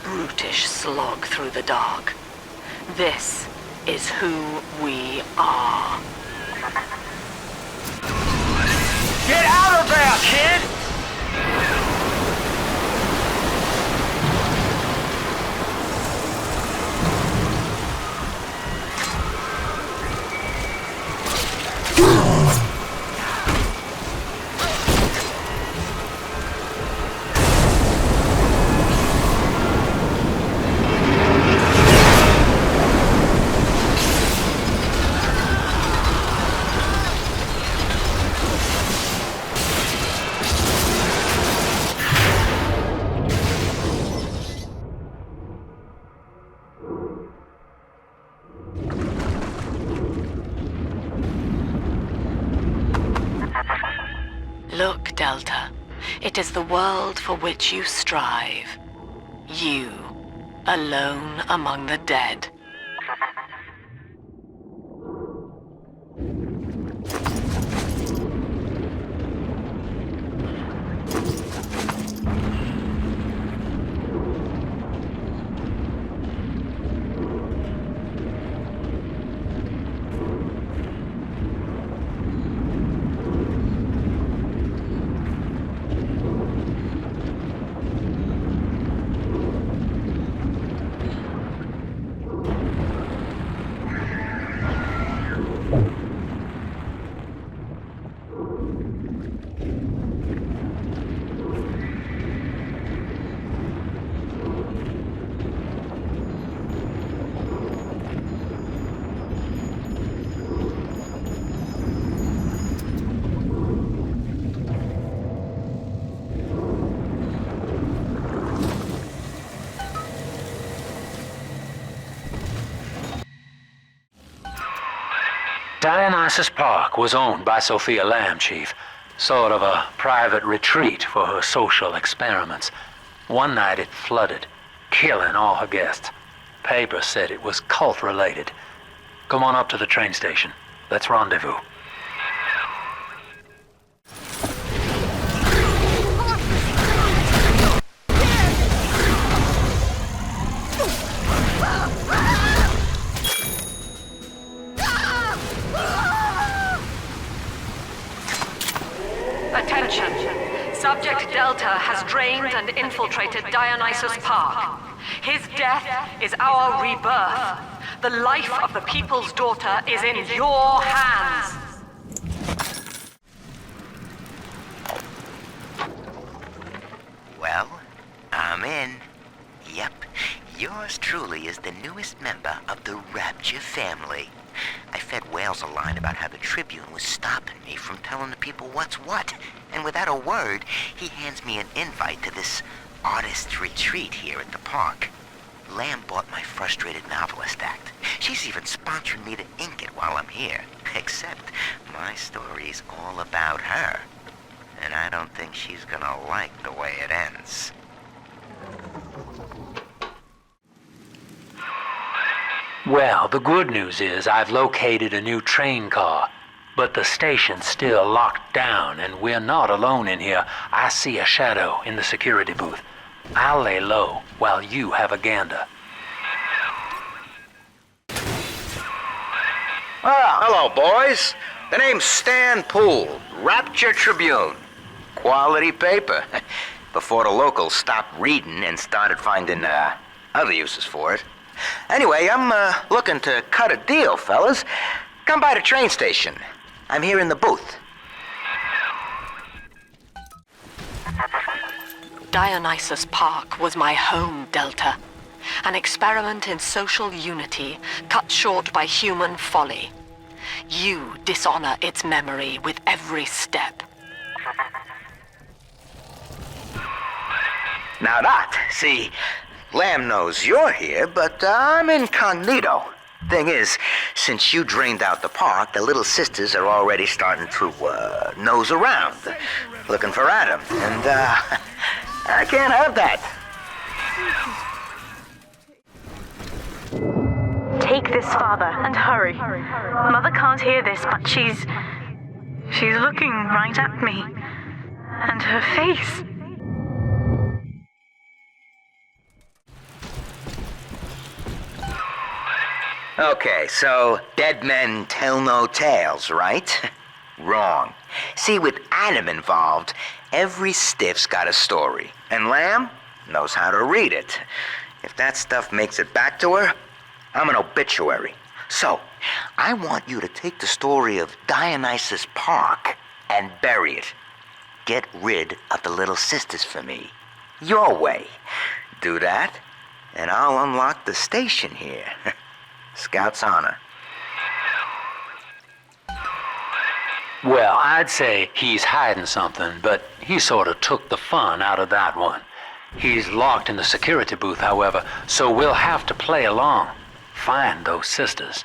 brutish slog through the dark. This is who we are. Get out of there, kid! Look, Delta, it is the world for which you strive. You, alone among the dead. Dionysus Park was owned by Sophia Lamb, Chief. Sort of a private retreat for her social experiments. One night it flooded, killing all her guests. Papers said it was cult-related. Come on up to the train station. Let's rendezvous. Attention! Subject Delta has drained and infiltrated Dionysus Park. His death is our rebirth. The life of the people's daughter is in your hands. Well, I'm in. Yep, yours truly is the newest member of the Rapture family. I fed Wales a line about how the Tribune was stopping me from telling the people what's what, and without a word, he hands me an invite to this artist retreat here at the park. Lamb bought my Frustrated Novelist Act. She's even sponsoring me to ink it while I'm here. Except my story's all about her. And I don't think she's gonna like the way it ends. Well, the good news is I've located a new train car. But the station's still locked down, and we're not alone in here. I see a shadow in the security booth. I'll lay low while you have a gander. Ah, hello, boys. The name's Stan Poole, Rapture Tribune. Quality paper. Before the locals stopped reading and started finding other uses for it. Anyway, I'm looking to cut a deal, fellas. Come by the train station. I'm here in the booth. Dionysus Park was my home, Delta. An experiment in social unity, cut short by human folly. You dishonor its memory with every step. Now that, see, Lamb knows you're here, but I'm incognito. Thing is, since you drained out the park, the little sisters are already starting to nose around, looking for Adam, and I can't have that. Take this, Father, and hurry. Mother can't hear this, but she's looking right at me. And her face. Okay, so dead men tell no tales, right? Wrong. See, with Adam involved, every stiff's got a story, and Lamb knows how to read it. If that stuff makes it back to her, I'm an obituary. So, I want you to take the story of Dionysus Park and bury it. Get rid of the little sisters for me. Your way. Do that, and I'll unlock the station here. Scout's honor. Well, I'd say he's hiding something, but he sort of took the fun out of that one. He's locked in the security booth, however, so we'll have to play along. Find those sisters.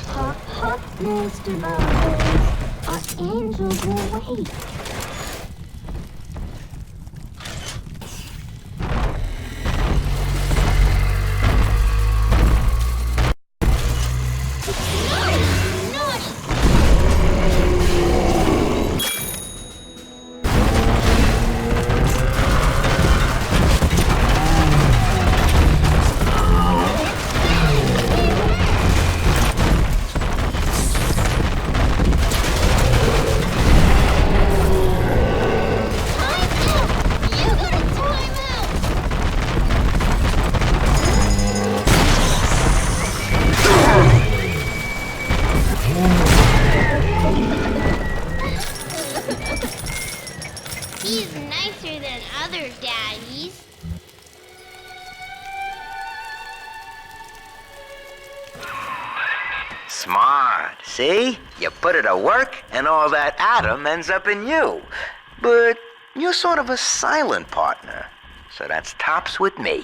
Hop, hop, Mr. Bowers. Our angels will wait. He's nicer than other daddies. Smart. See? You put it to work, and all that Adam ends up in you. But you're sort of a silent partner. So that's tops with me.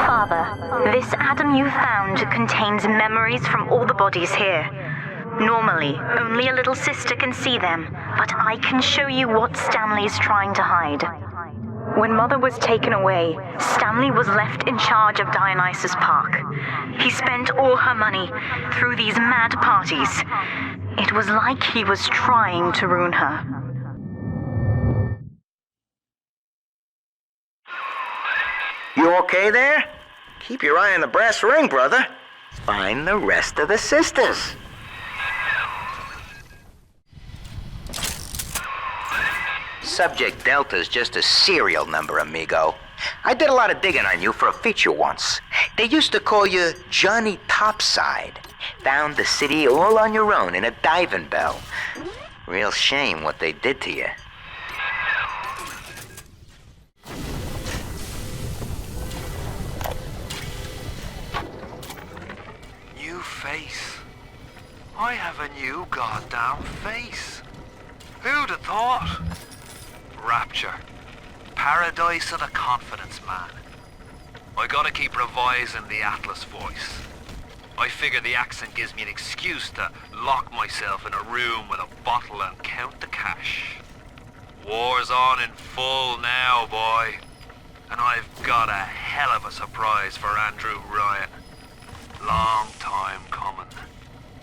Father, this atom you found contains memories from all the bodies here. Normally, only a little sister can see them, but I can show you what Stanley's trying to hide. When Mother was taken away, Stanley was left in charge of Dionysus Park. He spent all her money through these mad parties. It was like he was trying to ruin her. You okay there? Keep your eye on the brass ring, brother. Find the rest of the sisters. Subject Delta's just a serial number, amigo. I did a lot of digging on you for a feature once. They used to call you Johnny Topside. Found the city all on your own in a diving bell. Real shame what they did to you. New face. I have a new goddamn face. Who'd have thought? Rapture. Paradise of the confidence man. I gotta keep revising the Atlas voice. I figure the accent gives me an excuse to lock myself in a room with a bottle and count the cash. War's on in full now, boy. And I've got a hell of a surprise for Andrew Ryan. Long time coming.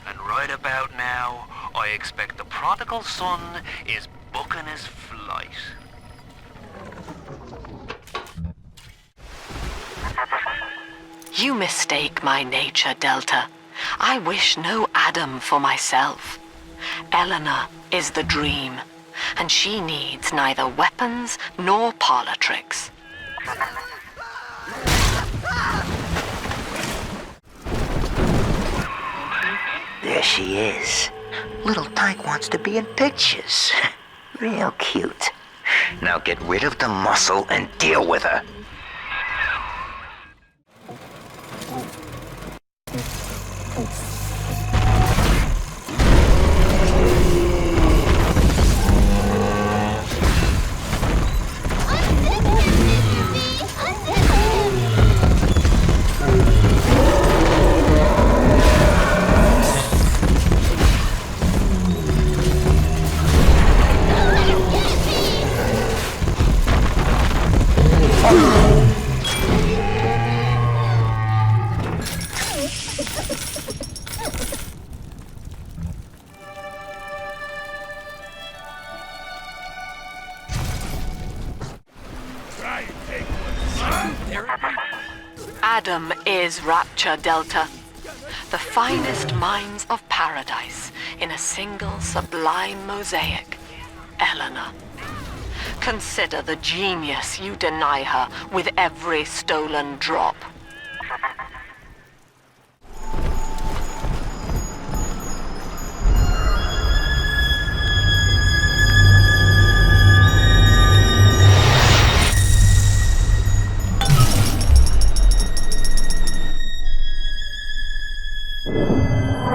And right about now, I expect the prodigal son is booking his flight. You mistake my nature, Delta. I wish no Adam for myself. Eleanor is the dream, and she needs neither weapons nor parlor tricks. There she is. Little Tyke wants to be in pictures. Real cute. Now get rid of the muscle and deal with her. Adam is Rapture, Delta. The finest minds of paradise in a single sublime mosaic. Eleanor. Consider the genius you deny her with every stolen drop.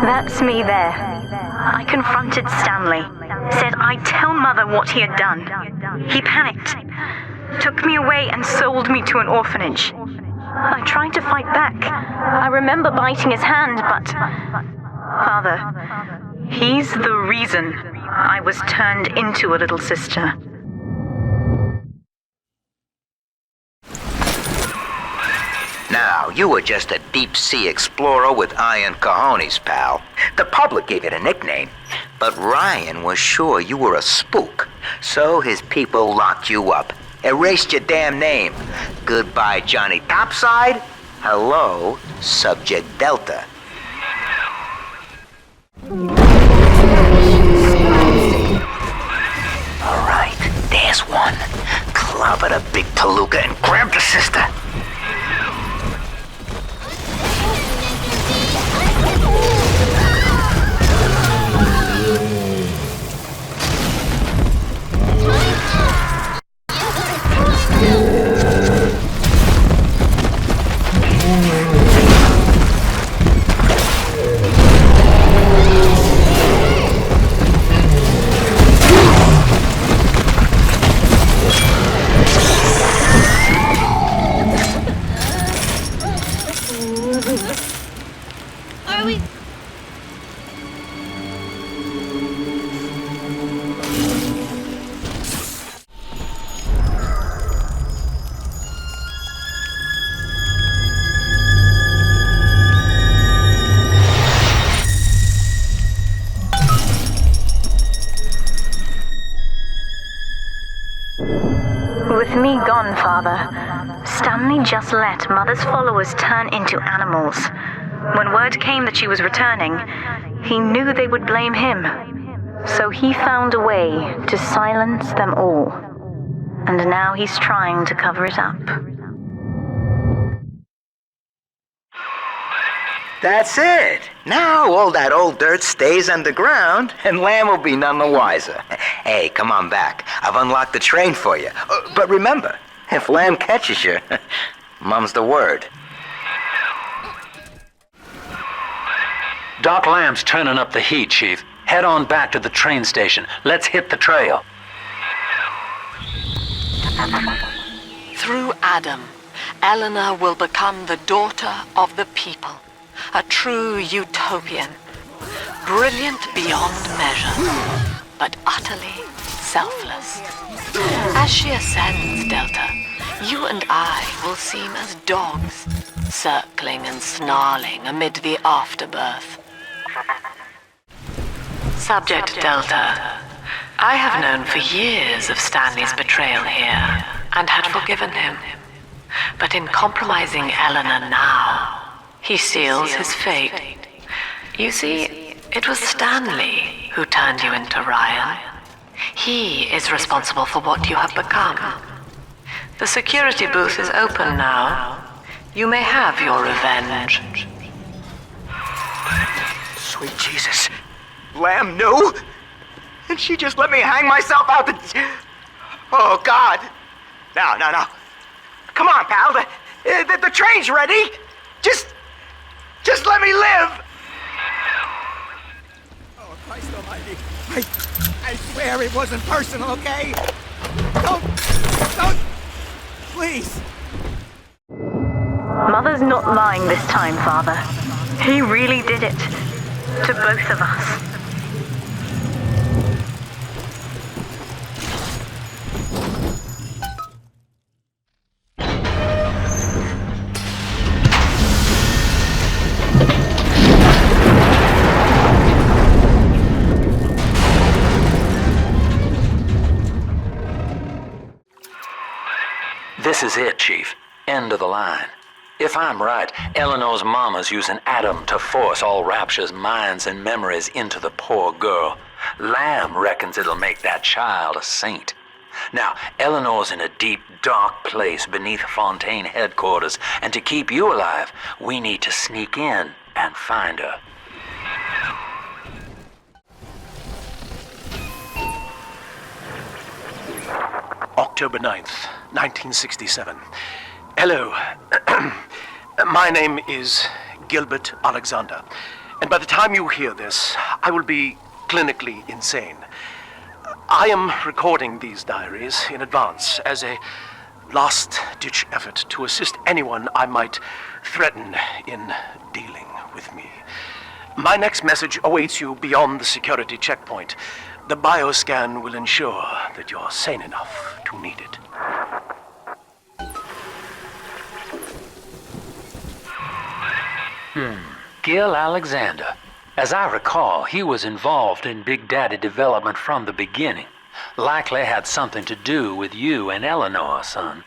That's me there. I confronted Stanley. Said I'd tell Mother what he had done. He panicked. Took me away and sold me to an orphanage. I tried to fight back. I remember biting his hand, but... Father, he's the reason I was turned into a little sister. Now, you were just a deep-sea explorer with iron cojones, pal. The public gave it a nickname. But Ryan was sure you were a spook. So his people locked you up. Erased your damn name. Goodbye, Johnny Topside. Hello, Subject Delta. Alright, there's one. Clobber the big Toluca and grab the sister. With me gone, Father, Stanley just let Mother's followers turn into animals. When word came that she was returning, he knew they would blame him. So he found a way to silence them all. And now he's trying to cover it up. That's it. Now all that old dirt stays underground, and Lamb will be none the wiser. Hey, come on back. I've unlocked the train for you. But remember, if Lamb catches you, mum's the word. Doc Lamb's turning up the heat, Chief. Head on back to the train station. Let's hit the trail. Through Adam, Eleanor will become the daughter of the people. A true utopian. Brilliant beyond measure, but utterly selfless. As she ascends, Delta, you and I will seem as dogs, circling and snarling amid the afterbirth. Subject Delta, I have known for years of Stanley's betrayal here, and had forgiven him. But in compromising Eleanor now, he seals his fate. You see, it was Stanley who turned you into Ryan. He is responsible for what you have become. The security booth is open now. You may have your revenge. Sweet Jesus. Lamb knew? And she just let me hang myself out the... Oh, God. No. Come on, pal. The train's ready. Just let me live. Oh, Christ almighty. I swear it wasn't personal, okay? Don't, please. Mother's not lying this time, Father. He really did it. To both of us. This is it, Chief. End of the line. If I'm right, Eleanor's mama's using Adam to force all Rapture's minds and memories into the poor girl. Lamb reckons it'll make that child a saint. Now, Eleanor's in a deep, dark place beneath Fontaine headquarters, and to keep you alive, we need to sneak in and find her. October 9th, 1967. Hello. My name is Gilbert Alexander, and by the time you hear this, I will be clinically insane. I am recording these diaries in advance as a last-ditch effort to assist anyone I might threaten in dealing with me. My next message awaits you beyond the security checkpoint. The bioscan will ensure that you're sane enough to need it. Gil Alexander. As I recall, he was involved in Big Daddy development from the beginning. Likely had something to do with you and Eleanor, son.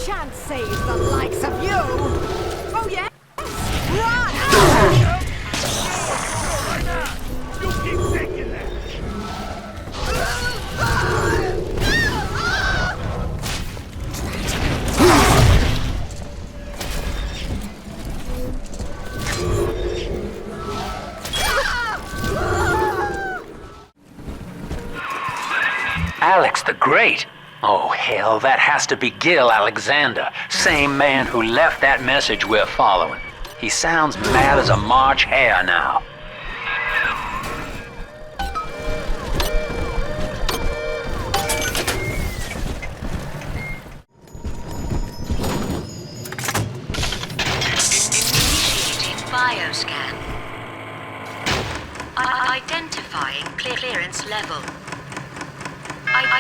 Shan't save the likes of you! Oh, yes? Run! You keep thinking that! Alex the Great! Oh, hell, that has to be Gil Alexander, same man who left that message we're following. He sounds mad as a March hare now. Initiating bioscan. Identifying clearance level.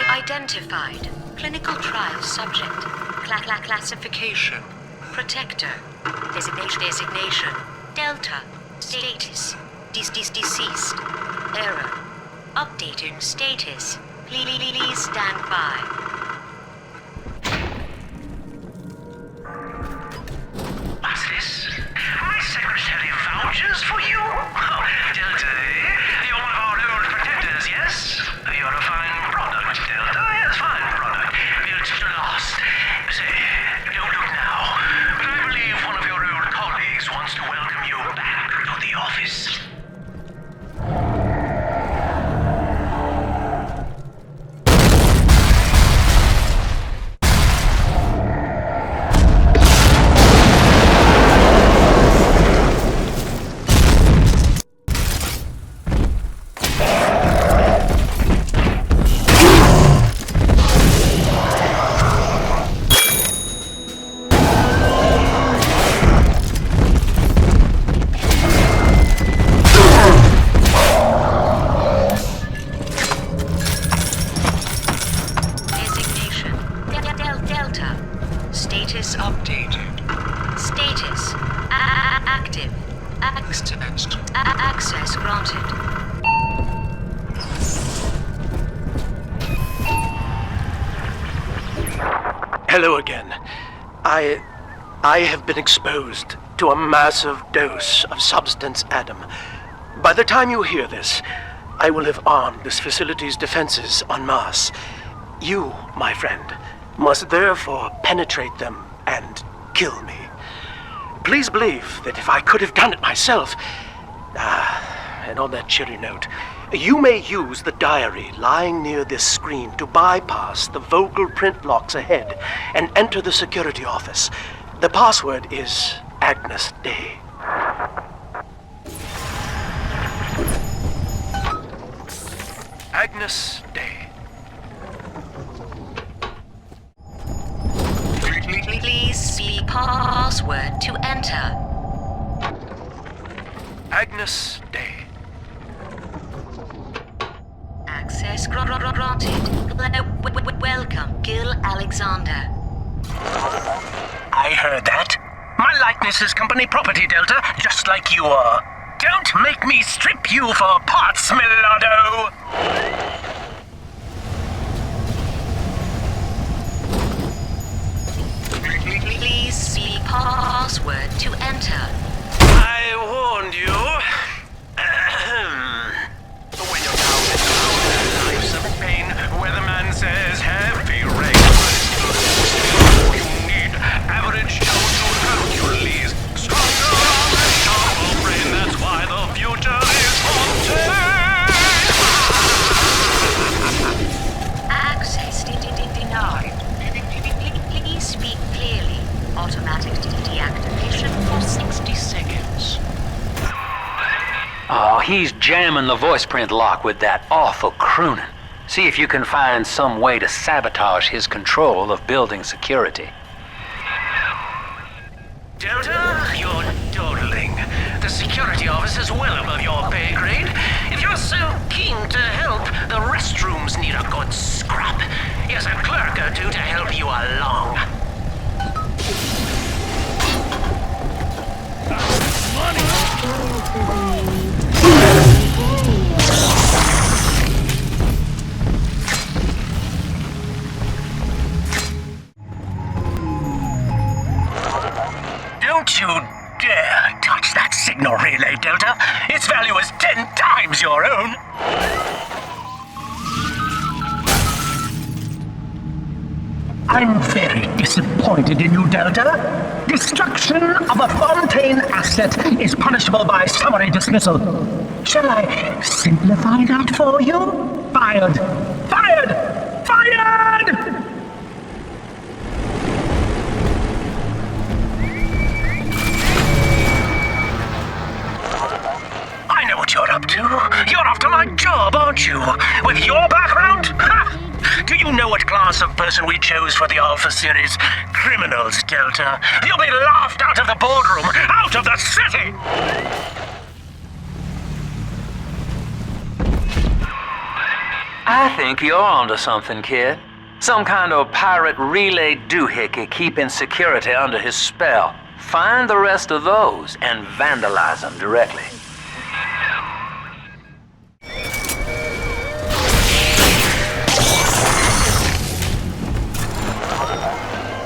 Identified. Clinical trial subject. Classification. Protector. Designation. Delta. Status. Deceased. Error. Updating status. Please stand by. What's this? My secretary vouchers for you? Oh, Delta, eh? You're one of our old protectors, yes? You're a fine product, Delta. Yes, fine product. Built to last. Say, don't look now, but I believe one of your old colleagues wants to welcome you back to the office. Access granted. Hello again. I have been exposed to a massive dose of substance Adam. By the time you hear this, I will have armed this facility's defenses en masse. You, my friend, must therefore penetrate them and kill me. Please believe that if I could have done it myself... and on that cheery note, you may use the diary lying near this screen to bypass the vocal print locks ahead and enter the security office. The password is Agnes Day. Agnes Day. Please see password to enter. Agnes Day. Access granted. Welcome, Gil Alexander. I heard that. My likeness is company property, Delta, just like you are. Don't make me strip you for parts, Millardo! Please see password to enter. I warned you. When you're down in the life's of pain, weatherman says heavy rain. You need average Joe to Hercules. Stronger arm and sharper brain, that's why the future is Fontaine. Access denied. Please speak clearly. Automatic deactivation for 60 seconds. Oh, he's jamming the voice print lock with that awful crooning. See if you can find some way to sabotage his control of building security. Delta, you're dawdling. The security office is well above your pay grade. If you're so keen to help, the restrooms need a good scrub. Here's a clerk or two to help you along. Don't you dare touch that signal relay, Delta. Its value is 10 times your own. I'm very disappointed in you, Delta. Destruction of a Fontaine asset is punishable by summary dismissal. Shall I simplify that for you? Fired! Fired! Fired! handsome person we chose for the Alpha series. Criminals, Delta. You'll be laughed out of the boardroom, out of the city! I think you're onto something, kid. Some kind of pirate relay doohickey keeping security under his spell. Find the rest of those and vandalize them directly.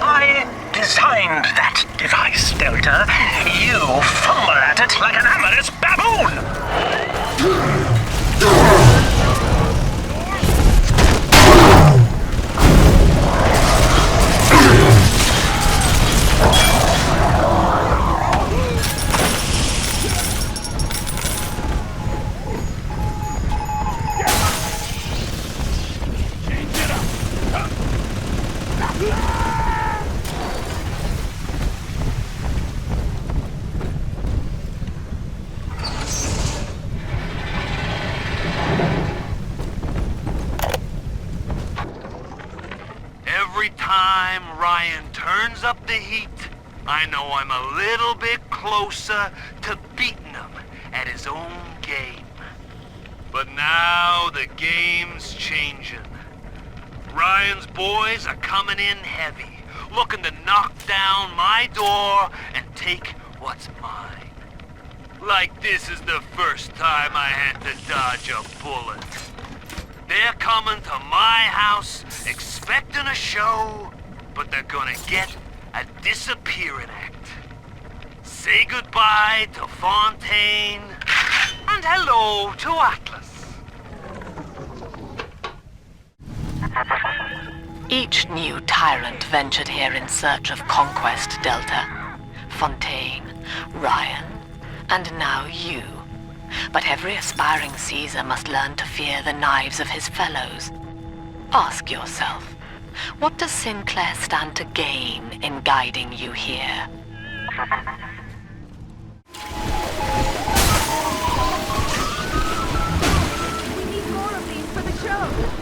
I designed that device, Delta. You fumble at it like an amorous baboon! Every time Ryan turns up the heat, I know I'm a little bit closer to beating him at his own game. But now the game's changing. Ryan's boys are coming in heavy, looking to knock down my door and take what's mine. Like this is the first time I had to dodge a bullet. They're coming to my house, expecting a show, but they're gonna get a disappearing act. Say goodbye to Fontaine, and hello to Atlas. Each new tyrant ventured here in search of conquest, Delta. Fontaine, Ryan, and now you. But every aspiring Caesar must learn to fear the knives of his fellows. Ask yourself, what does Sinclair stand to gain in guiding you here? We need more of these for the show.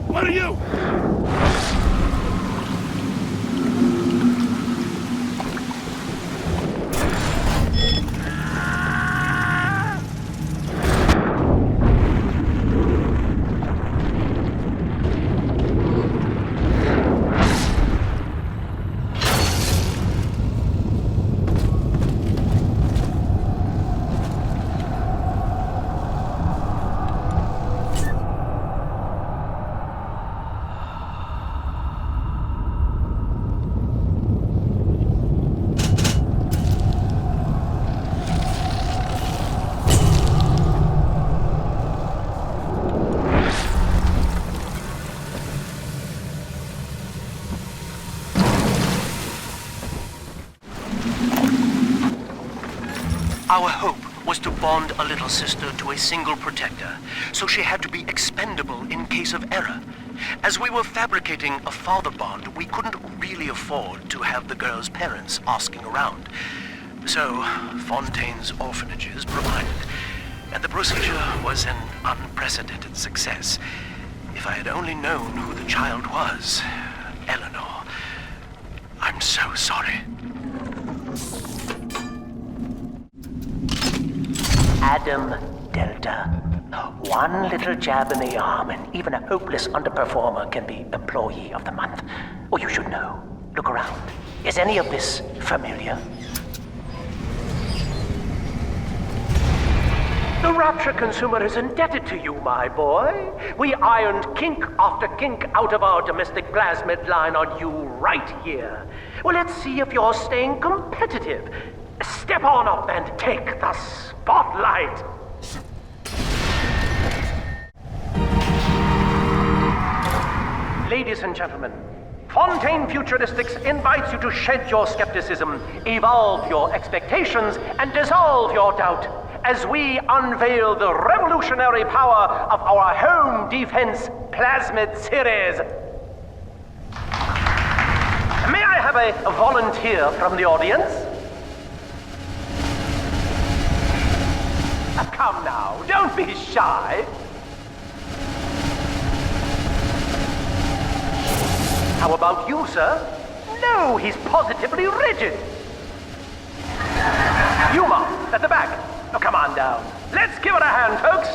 What are you? Our hope was to bond a little sister to a single protector, so she had to be expendable in case of error. As we were fabricating a father bond, we couldn't really afford to have the girl's parents asking around. So, Fontaine's orphanages provided, and the procedure was an unprecedented success. If I had only known who the child was, Eleanor. I'm so sorry. Adam Delta. One little jab in the arm, and even a hopeless underperformer can be Employee of the Month. Or you should know. Look around. Is any of this familiar? The Rapture consumer is indebted to you, my boy. We ironed kink after kink out of our domestic plasmid line on you right here. Well, let's see if you're staying competitive. Step on up and take the spotlight. Ladies and gentlemen, Fontaine Futuristics invites you to shed your skepticism, evolve your expectations, and dissolve your doubt as we unveil the revolutionary power of our home defense plasmid series. May I have a volunteer from the audience? Come now, don't be shy. How about you, sir? No, he's positively rigid. You, Mom, at the back. Oh, come on down. Let's give it a hand, folks.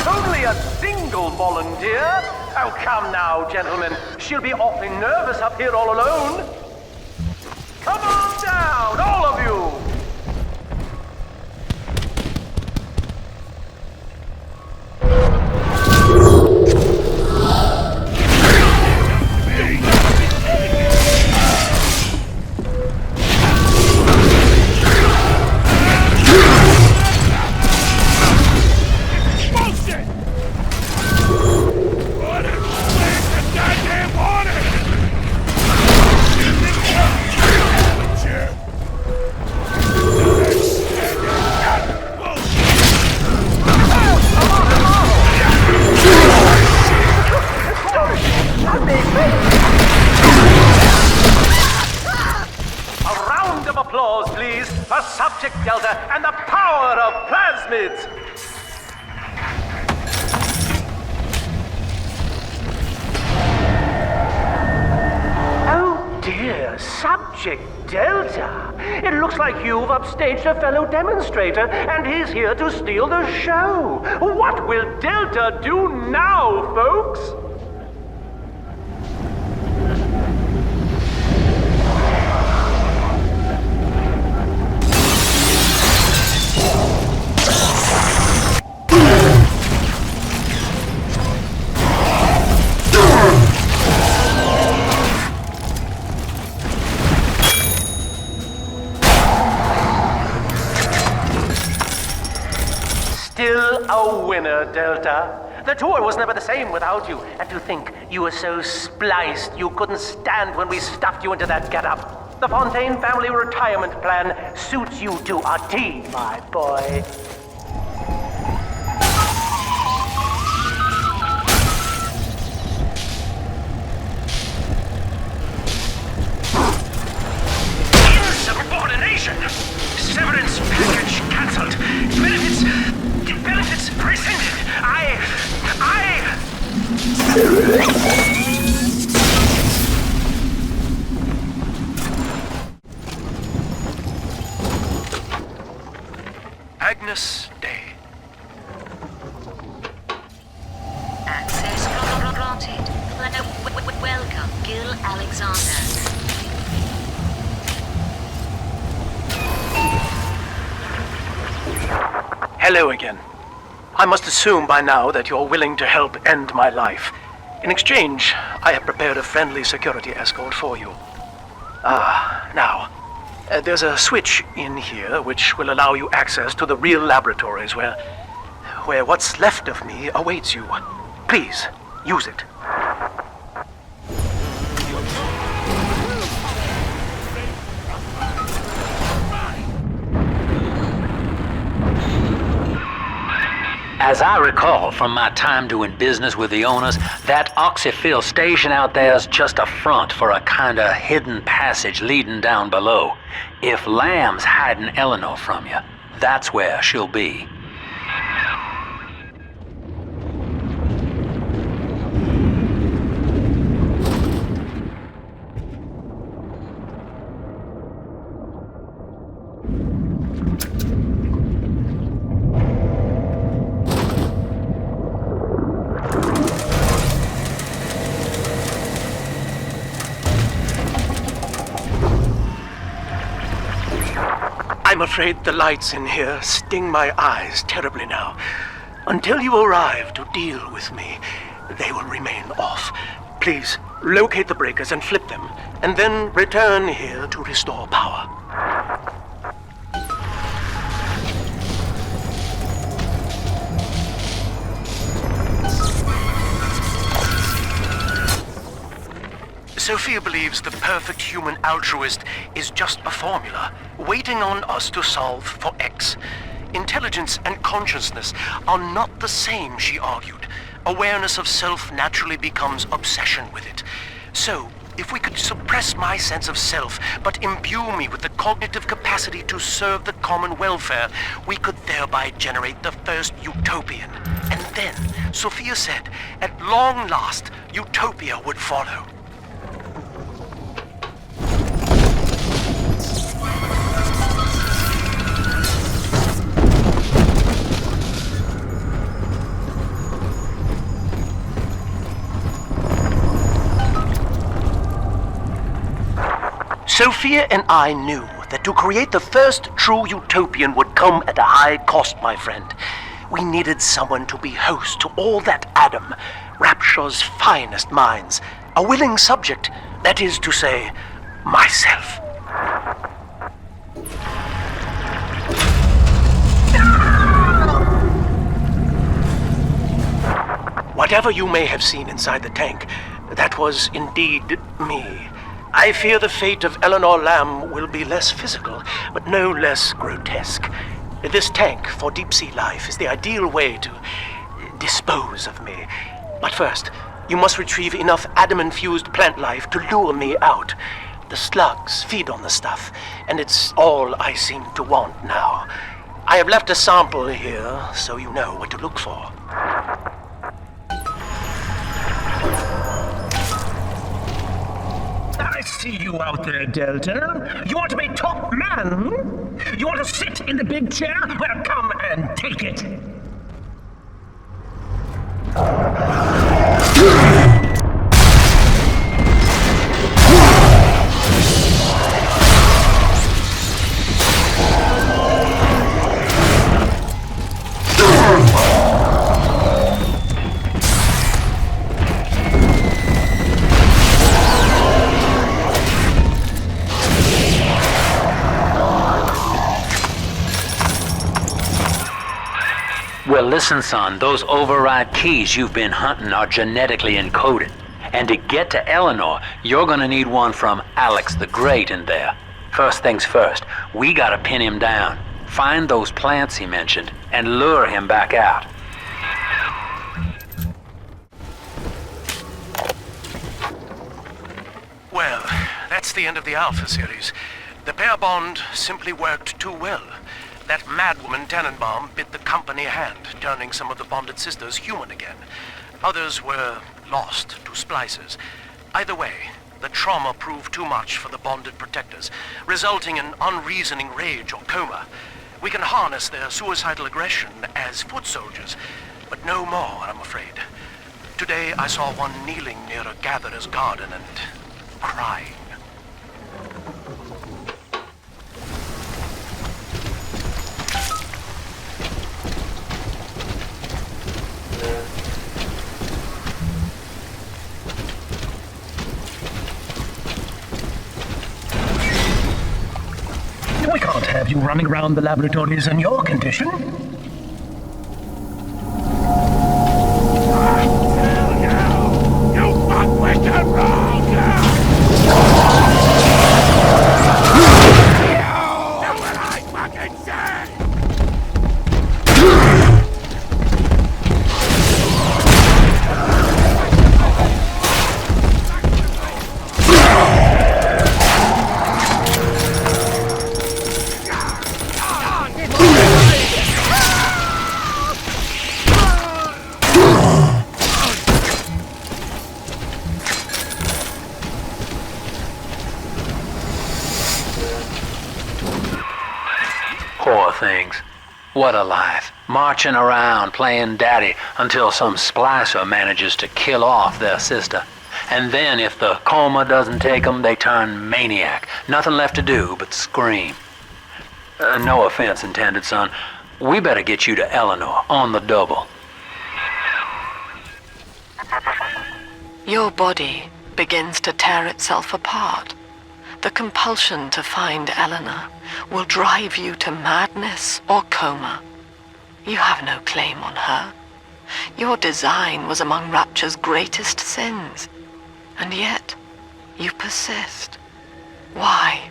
Only a single volunteer? Oh, come now, gentlemen. She'll be awfully nervous up here all alone. Come on down, all of you. Delta and the power of plasmids! Oh dear, Subject Delta. It looks like you've upstaged a fellow demonstrator, and he's here to steal the show. What will Delta do now, folks? Still a winner, Delta. The tour was never the same without you. And to think you were so spliced you couldn't stand when we stuffed you into that getup. The Fontaine family retirement plan suits you to a T, my boy. Insubordination! Severance package cancelled. Benefits rescinded. Agnes Day. Access granted. Welcome, Gil Alexander. Hello again. I must assume by now that you're willing to help end my life. In exchange, I have prepared a friendly security escort for you. Now, there's a switch in here which will allow you access to the real laboratories where what's left of me awaits you. Please, use it. As I recall from my time doing business with the owners, that oxyfill station out there's just a front for a kinda hidden passage leading down below. If Lamb's hiding Eleanor from you, that's where she'll be. I'm afraid the lights in here sting my eyes terribly now. Until you arrive to deal with me, they will remain off. Please, locate the breakers and flip them, and then return here to restore power. Sophia believes the perfect human altruist is just a formula, waiting on us to solve for X. Intelligence and consciousness are not the same, she argued. Awareness of self naturally becomes obsession with it. So, if we could suppress my sense of self, but imbue me with the cognitive capacity to serve the common welfare, we could thereby generate the first utopian. And then, Sophia said, at long last, utopia would follow. Sophia and I knew that to create the first true utopian would come at a high cost, my friend. We needed someone to be host to all that Adam, Rapture's finest minds, a willing subject, that is to say, myself. Whatever you may have seen inside the tank, that was indeed me. I fear the fate of Eleanor Lamb will be less physical, but no less grotesque. This tank for deep-sea life is the ideal way to dispose of me. But first, you must retrieve enough Adam-infused plant life to lure me out. The slugs feed on the stuff, and it's all I seem to want now. I have left a sample here, so you know what to look for. I see you out there, Delta. You want to be top man? You want to sit in the big chair? Well, come and take it. Well, listen, son, those override keys you've been hunting are genetically encoded. And to get to Eleanor, you're gonna need one from Alex the Great in there. First things first, we gotta pin him down, find those plants he mentioned, and lure him back out. Well, that's the end of the Alpha series. The pair bond simply worked too well. That madwoman Tannenbaum bit the company hand, turning some of the bonded sisters human again. Others were lost to splicers. Either way, the trauma proved too much for the bonded protectors, resulting in unreasoning rage or coma. We can harness their suicidal aggression as foot soldiers, but no more, I'm afraid. Today I saw one kneeling near a gatherer's garden and crying. We can't have you running around the laboratories in your condition. You fuck with the wrong guy! Do what I fucking say! Poor things. What a life. Marching around, playing daddy, until some splicer manages to kill off their sister. And then if the coma doesn't take them, they turn maniac. Nothing left to do but scream. No offense intended, son. We better get you to Eleanor on the double. Your body begins to tear itself apart. The compulsion to find Eleanor will drive you to madness or coma. You have no claim on her. Your design was among Rapture's greatest sins. And yet, you persist. Why?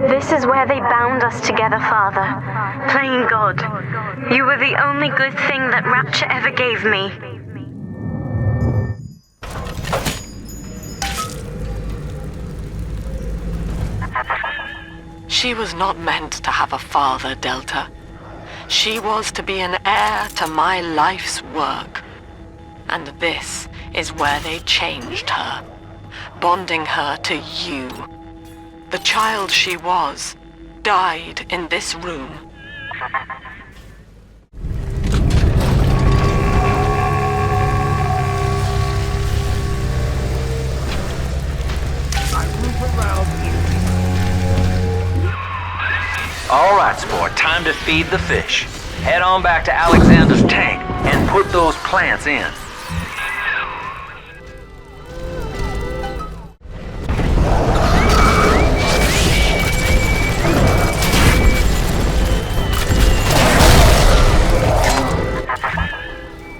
This is where they bound us together, Father. Playing God. You were the only good thing that Rapture ever gave me. She was not meant to have a father, Delta. She was to be an heir to my life's work. And this is where they changed her, bonding her to you. The child she was died in this room. All right, sport, time to feed the fish. Head on back to Alexander's tank and put those plants in.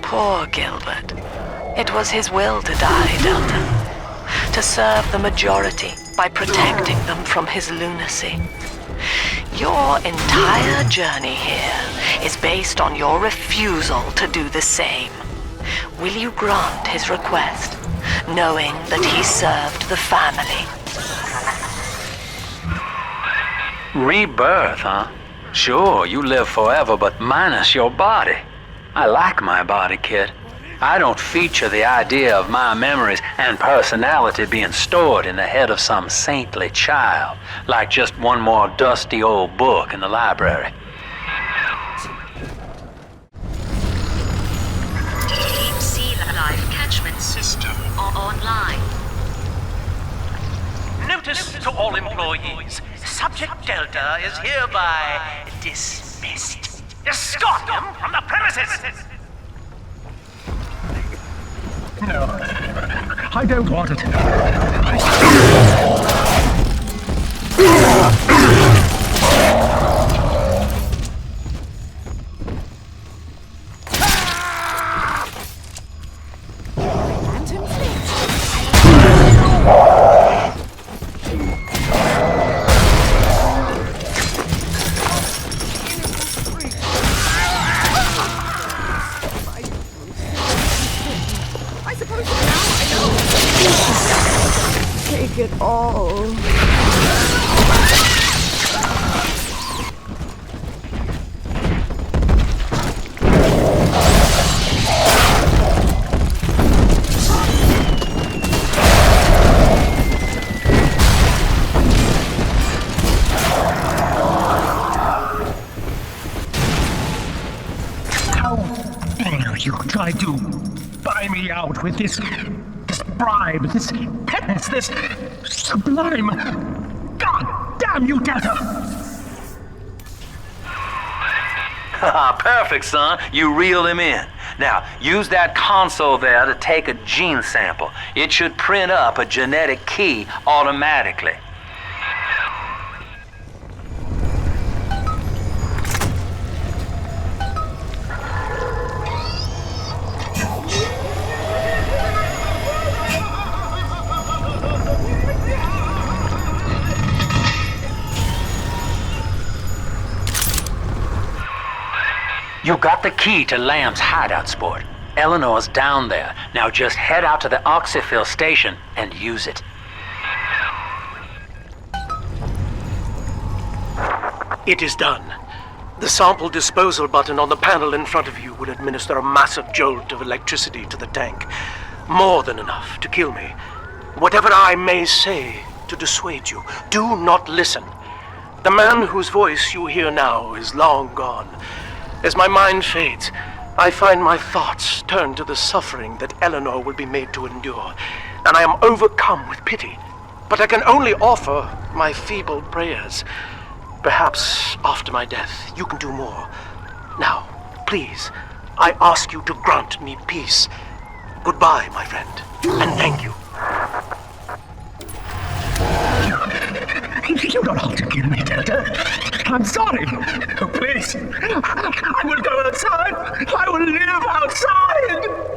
Poor Gilbert. It was his will to die, Delta. To serve the majority by protecting them from his lunacy. Your entire journey here is based on your refusal to do the same. Will you grant his request, knowing that he served the family? Rebirth, huh? Sure, you live forever, but minus your body. I like my body, kid. I don't feature the idea of my memories and personality being stored in the head of some saintly child, like just one more dusty old book in the library. Deep Sea Life Catchment System online. Notice to all employees. Subject Delta is hereby dismissed. Escort him from the premises! No, I don't want it. Take it all. How dare you try to buy me out with this bribe, this penance, this sublime... God damn you, Delta! Perfect, son. You reeled him in. Now, use that console there to take a gene sample. It should print up a genetic key automatically. You got the key to Lamb's hideout, sport. Eleanor's down there. Now just head out to the oxyfill station and use it. It is done. The sample disposal button on the panel in front of you will administer a massive jolt of electricity to the tank. More than enough to kill me. Whatever I may say to dissuade you, do not listen. The man whose voice you hear now is long gone. As my mind fades, I find my thoughts turn to the suffering that Eleanor will be made to endure. and I am overcome with pity. But I can only offer my feeble prayers. Perhaps after my death, you can do more. Now, please, I ask you to grant me peace. Goodbye, my friend, and thank you. You don't have to kill me, Delta. I'm sorry. Oh, please. I will go outside. I will live outside.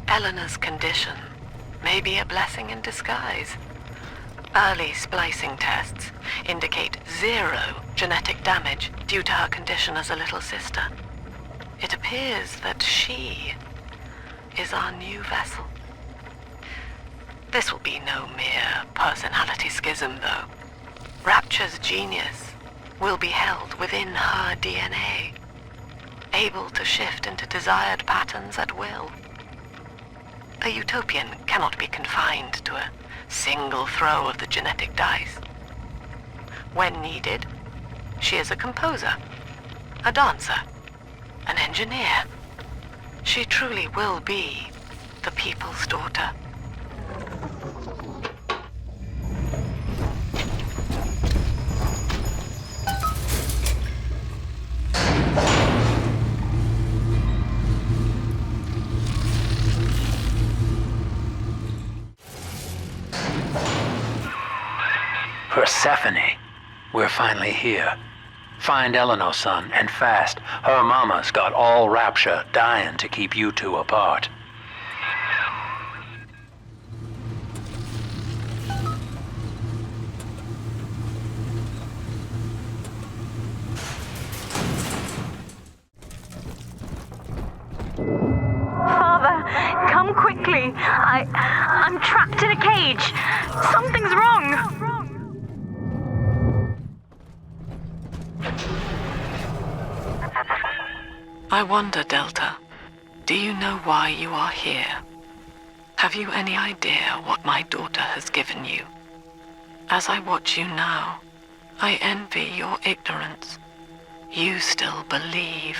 Eleanor's condition may be a blessing in disguise. Early splicing tests indicate 0 genetic damage due to her condition as a little sister. It appears that she is our new vessel. This will be no mere personality schism, though. Rapture's genius will be held within her DNA, able to shift into desired patterns at will. A utopian cannot be confined to a single throw of the genetic dice. When needed, she is a composer, a dancer, an engineer. She truly will be the people's daughter. Persephone, we're finally here. Find Eleanor, son, and fast. Her mama's got all Rapture dying to keep you two apart. Father, come quickly. I'm trapped in a cage. Something's wrong. I wonder, Delta, do you know why you are here? Have you any idea what my daughter has given you? As I watch you now, I envy your ignorance. You still believe.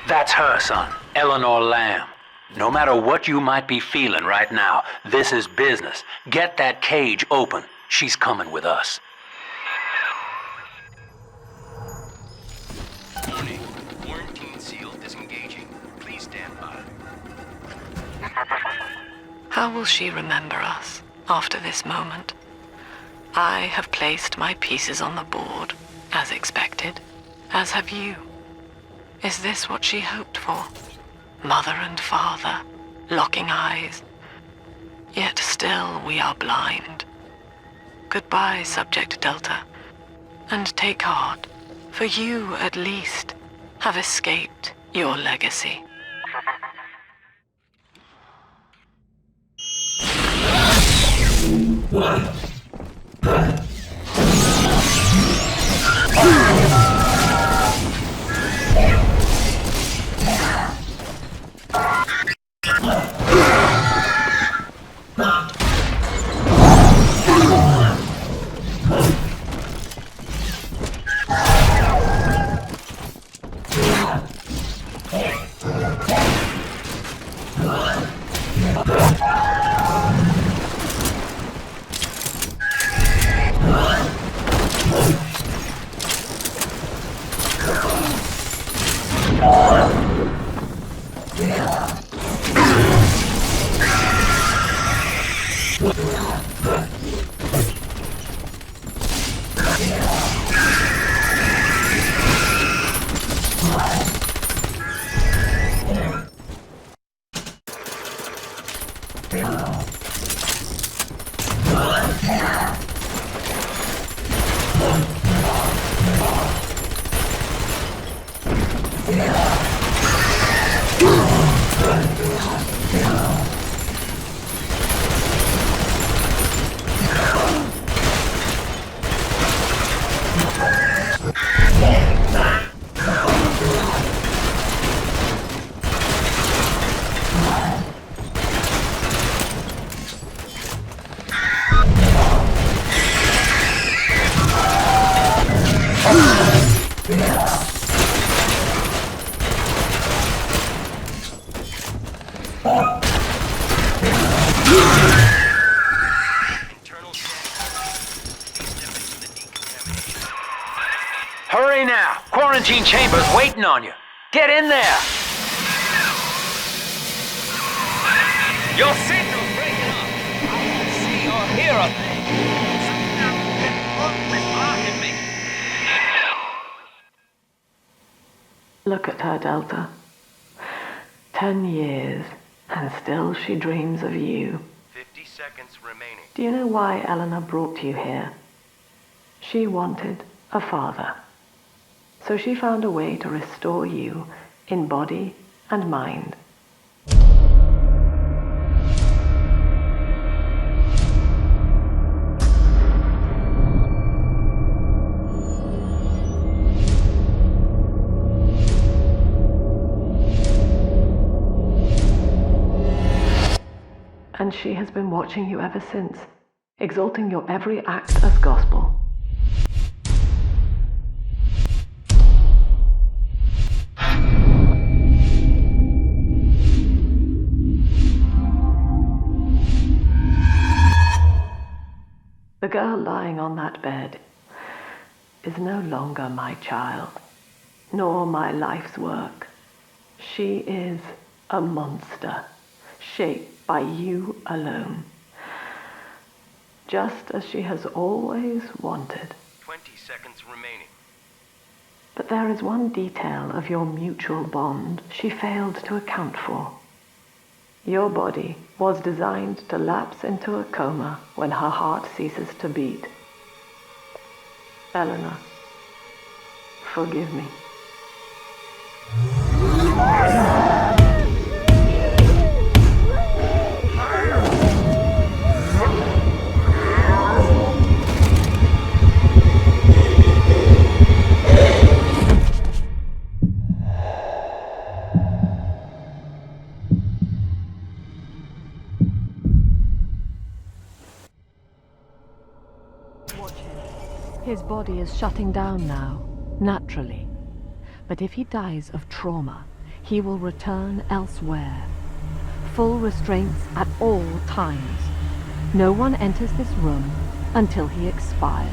That's her, son, Eleanor Lamb. No matter what you might be feeling right now, this is business. Get that cage open. She's coming with us. Warning. Quarantine seal disengaging. Please stand by. How will she remember us after this moment? I have placed my pieces on the board, as expected, as have you. Is this what she hoped for? Mother and father, locking eyes. Yet still we are blind. Goodbye, Subject Delta. And take heart, for you, at least, have escaped your legacy. Hurry now! Quarantine chamber's waiting on you. Get in there! Your signal's breaking up. I can see or hear a thing. Look at her, Delta. 10 years, and still she dreams of you. 50 seconds remaining. Do you know why Eleanor brought you here? She wanted a father. So she found a way to restore you in body and mind. And she has been watching you ever since, exalting your every act as gospel. The girl lying on that bed is no longer my child, nor my life's work. She is a monster, shaped by you alone, just as she has always wanted. 20 seconds remaining. But there is one detail of your mutual bond she failed to account for. Your body was designed to lapse into a coma when her heart ceases to beat. Eleanor, forgive me. His body is shutting down now, naturally. But if he dies of trauma, he will return elsewhere. Full restraints at all times. No one enters this room until he expires.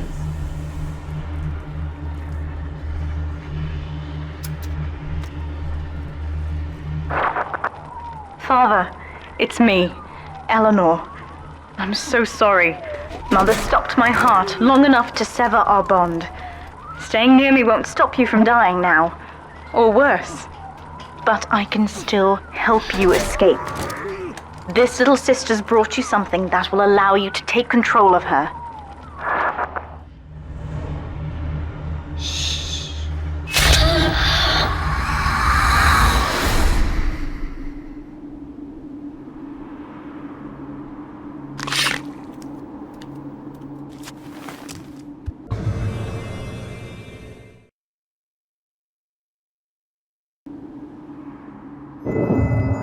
Father, it's me, Eleanor. I'm so sorry. Mother stopped my heart long enough to sever our bond. Staying near me won't stop you from dying now. Or worse. But I can still help you escape. This little sister's brought you something that will allow you to take control of her.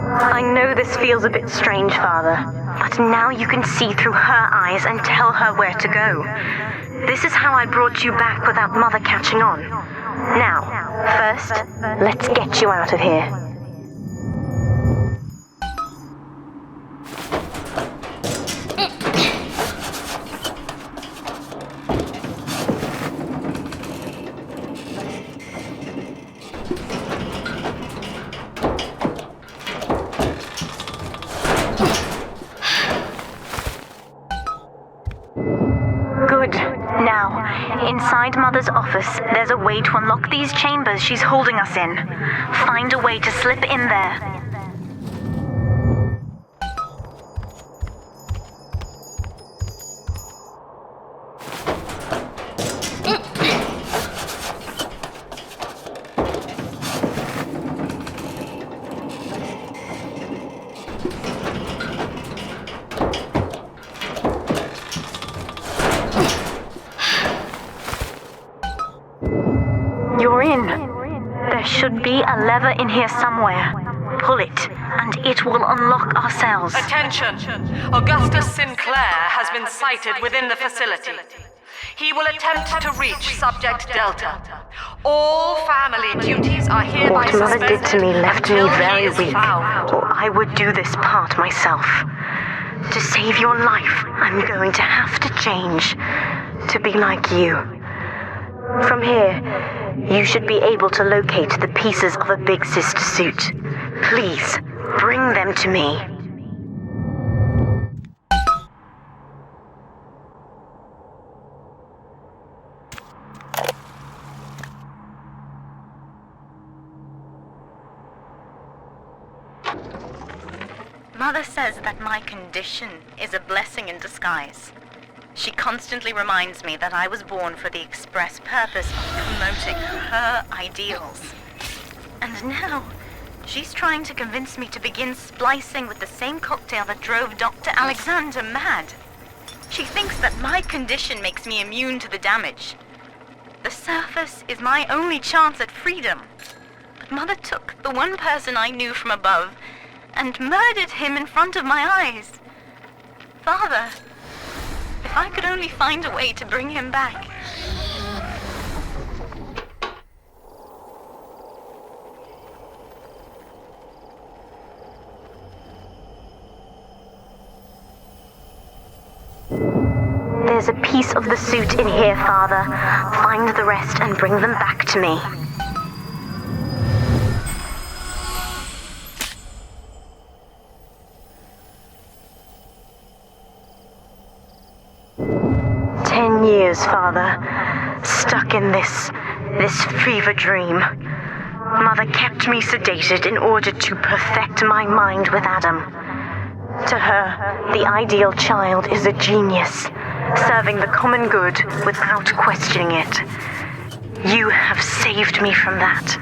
I know this feels a bit strange, Father, but now you can see through her eyes and tell her where to go. This is how I brought you back without Mother catching on. Now, first, let's get you out of here. Inside Mother's office, there's a way to unlock these chambers she's holding us in. Find a way to slip in there. You're in. There should be a lever in here somewhere. Pull it, and it will unlock our cells. Attention! Augustus Sinclair has been sighted within the facility. He will attempt to reach Subject Delta. All family duties are hereby What Mother did to me left me very weak, found. or I would do this part myself. To save your life, I'm going to have to change to be like you. From here, you should be able to locate the pieces of a Big Sister suit. Please, bring them to me. Mother says that my condition is a blessing in disguise. She constantly reminds me that I was born for the express purpose of promoting her ideals. And now, she's trying to convince me to begin splicing with the same cocktail that drove Dr. Alexander mad. She thinks that my condition makes me immune to the damage. The surface is my only chance at freedom. But Mother took the one person I knew from above and murdered him in front of my eyes. Father, if I could only find a way to bring him back. There's a piece of the suit in here, Father. Find the rest and bring them back to me. Years, Father, stuck in this fever dream. Mother kept me sedated in order to perfect my mind with Adam. To her, the ideal child is a genius, serving the common good without questioning it. You have saved me from that.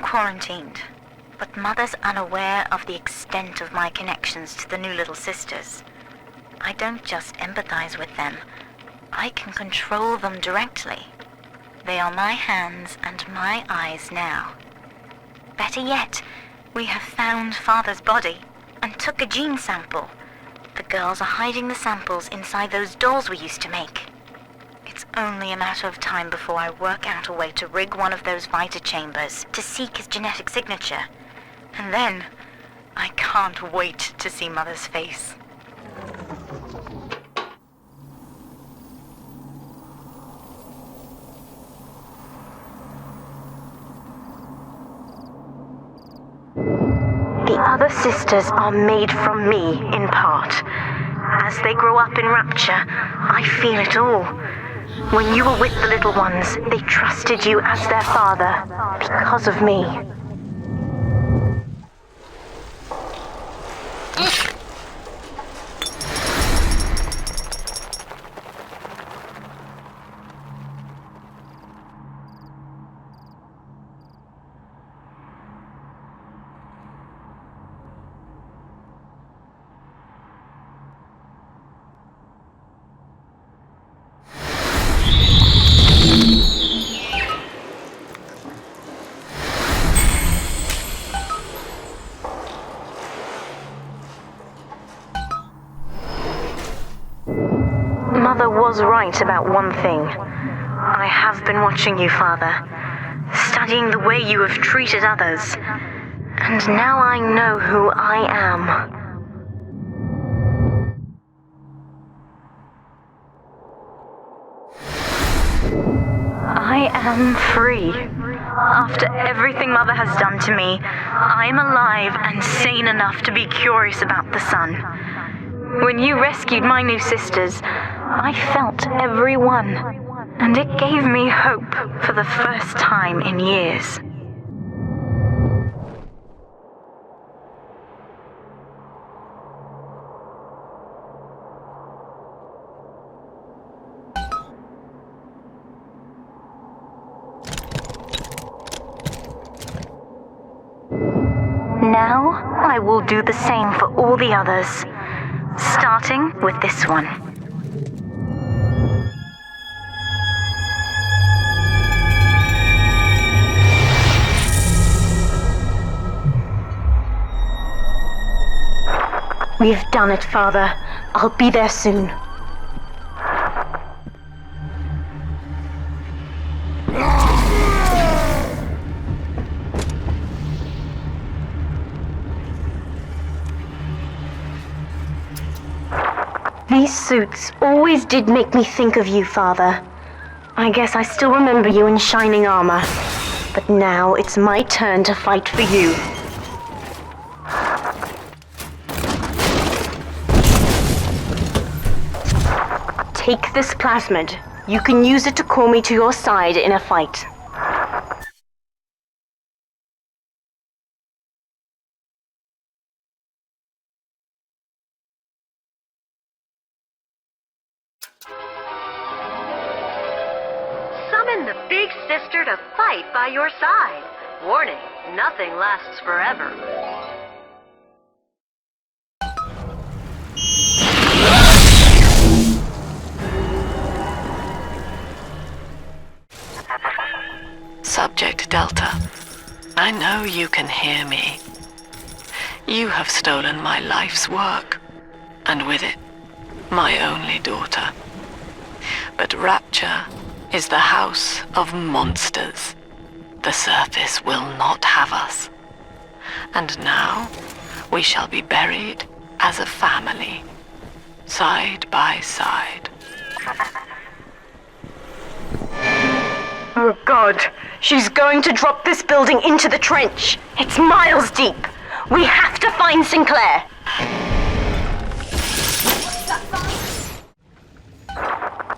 Quarantined, but Mother's unaware of the extent of my connections to the new little sisters. I don't just empathize with them, I can control them directly. They are my hands and my eyes now. Better yet, we have found Father's body and took a gene sample. The girls are hiding the samples inside those dolls we used to make. It's only a matter of time before I work out a way to rig one of those Vita chambers to seek his genetic signature. And then, I can't wait to see Mother's face. The other sisters are made from me, in part. As they grow up in Rapture, I feel it all. When you were with the little ones, they trusted you as their father, because of me. Mother was right about one thing. I have been watching you, Father, studying the way you have treated others, and now I know who I am. I am free. After everything Mother has done to me, I am alive and sane enough to be curious about the sun. When you rescued my new sisters, I felt every one, and it gave me hope for the first time in years. Now, I will do the same for all the others, starting with this one. We've done it, Father. I'll be there soon. These suits always did make me think of you, Father. I guess I still remember you in shining armor. But now it's my turn to fight for you. Take this plasmid. You can use it to call me to your side in a fight. Summon the big sister to fight by your side. Warning, nothing lasts forever. Subject Delta, I know you can hear me. You have stolen my life's work, and with it, my only daughter. But Rapture is the house of monsters. The surface will not have us. And now, we shall be buried as a family, side by side. Oh God, she's going to drop this building into the trench. It's miles deep. We have to find Sinclair.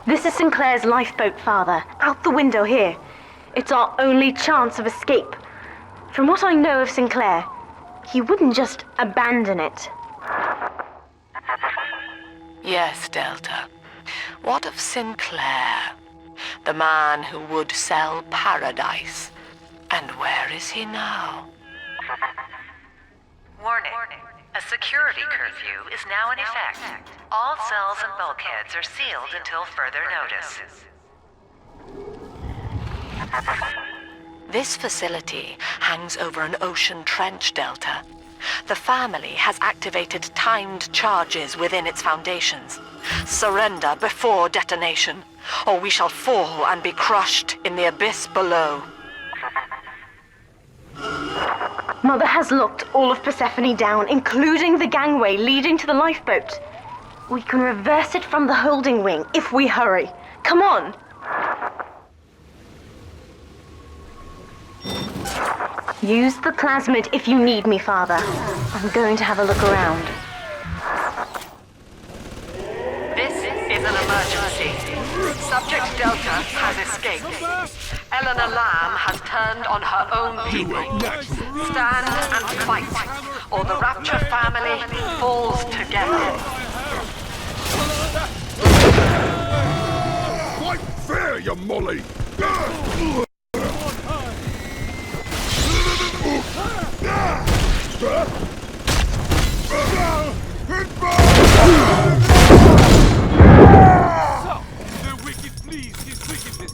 This is Sinclair's lifeboat, Father. Out the window here. It's our only chance of escape. From what I know of Sinclair, he wouldn't just abandon it. Yes, Delta. What of Sinclair? The man who would sell paradise. And where is he now? Warning. A security curfew is now in effect. All cells and bulkheads are sealed until further notice. This facility hangs over an ocean trench, Delta. The family has activated timed charges within its foundations. Surrender before detonation, or we shall fall and be crushed in the abyss below. Mother has locked all of Persephone down, including the gangway leading to the lifeboat. We can reverse it from the holding wing if we hurry. Come on! Use the plasmid if you need me, Father. I'm going to have a look around. This is an emergency. Subject Delta has escaped. Eleanor Lamb has turned on her own people. Stand and fight, or the Rapture family falls together. Quite fair, you molly! The wicked please his wickedness.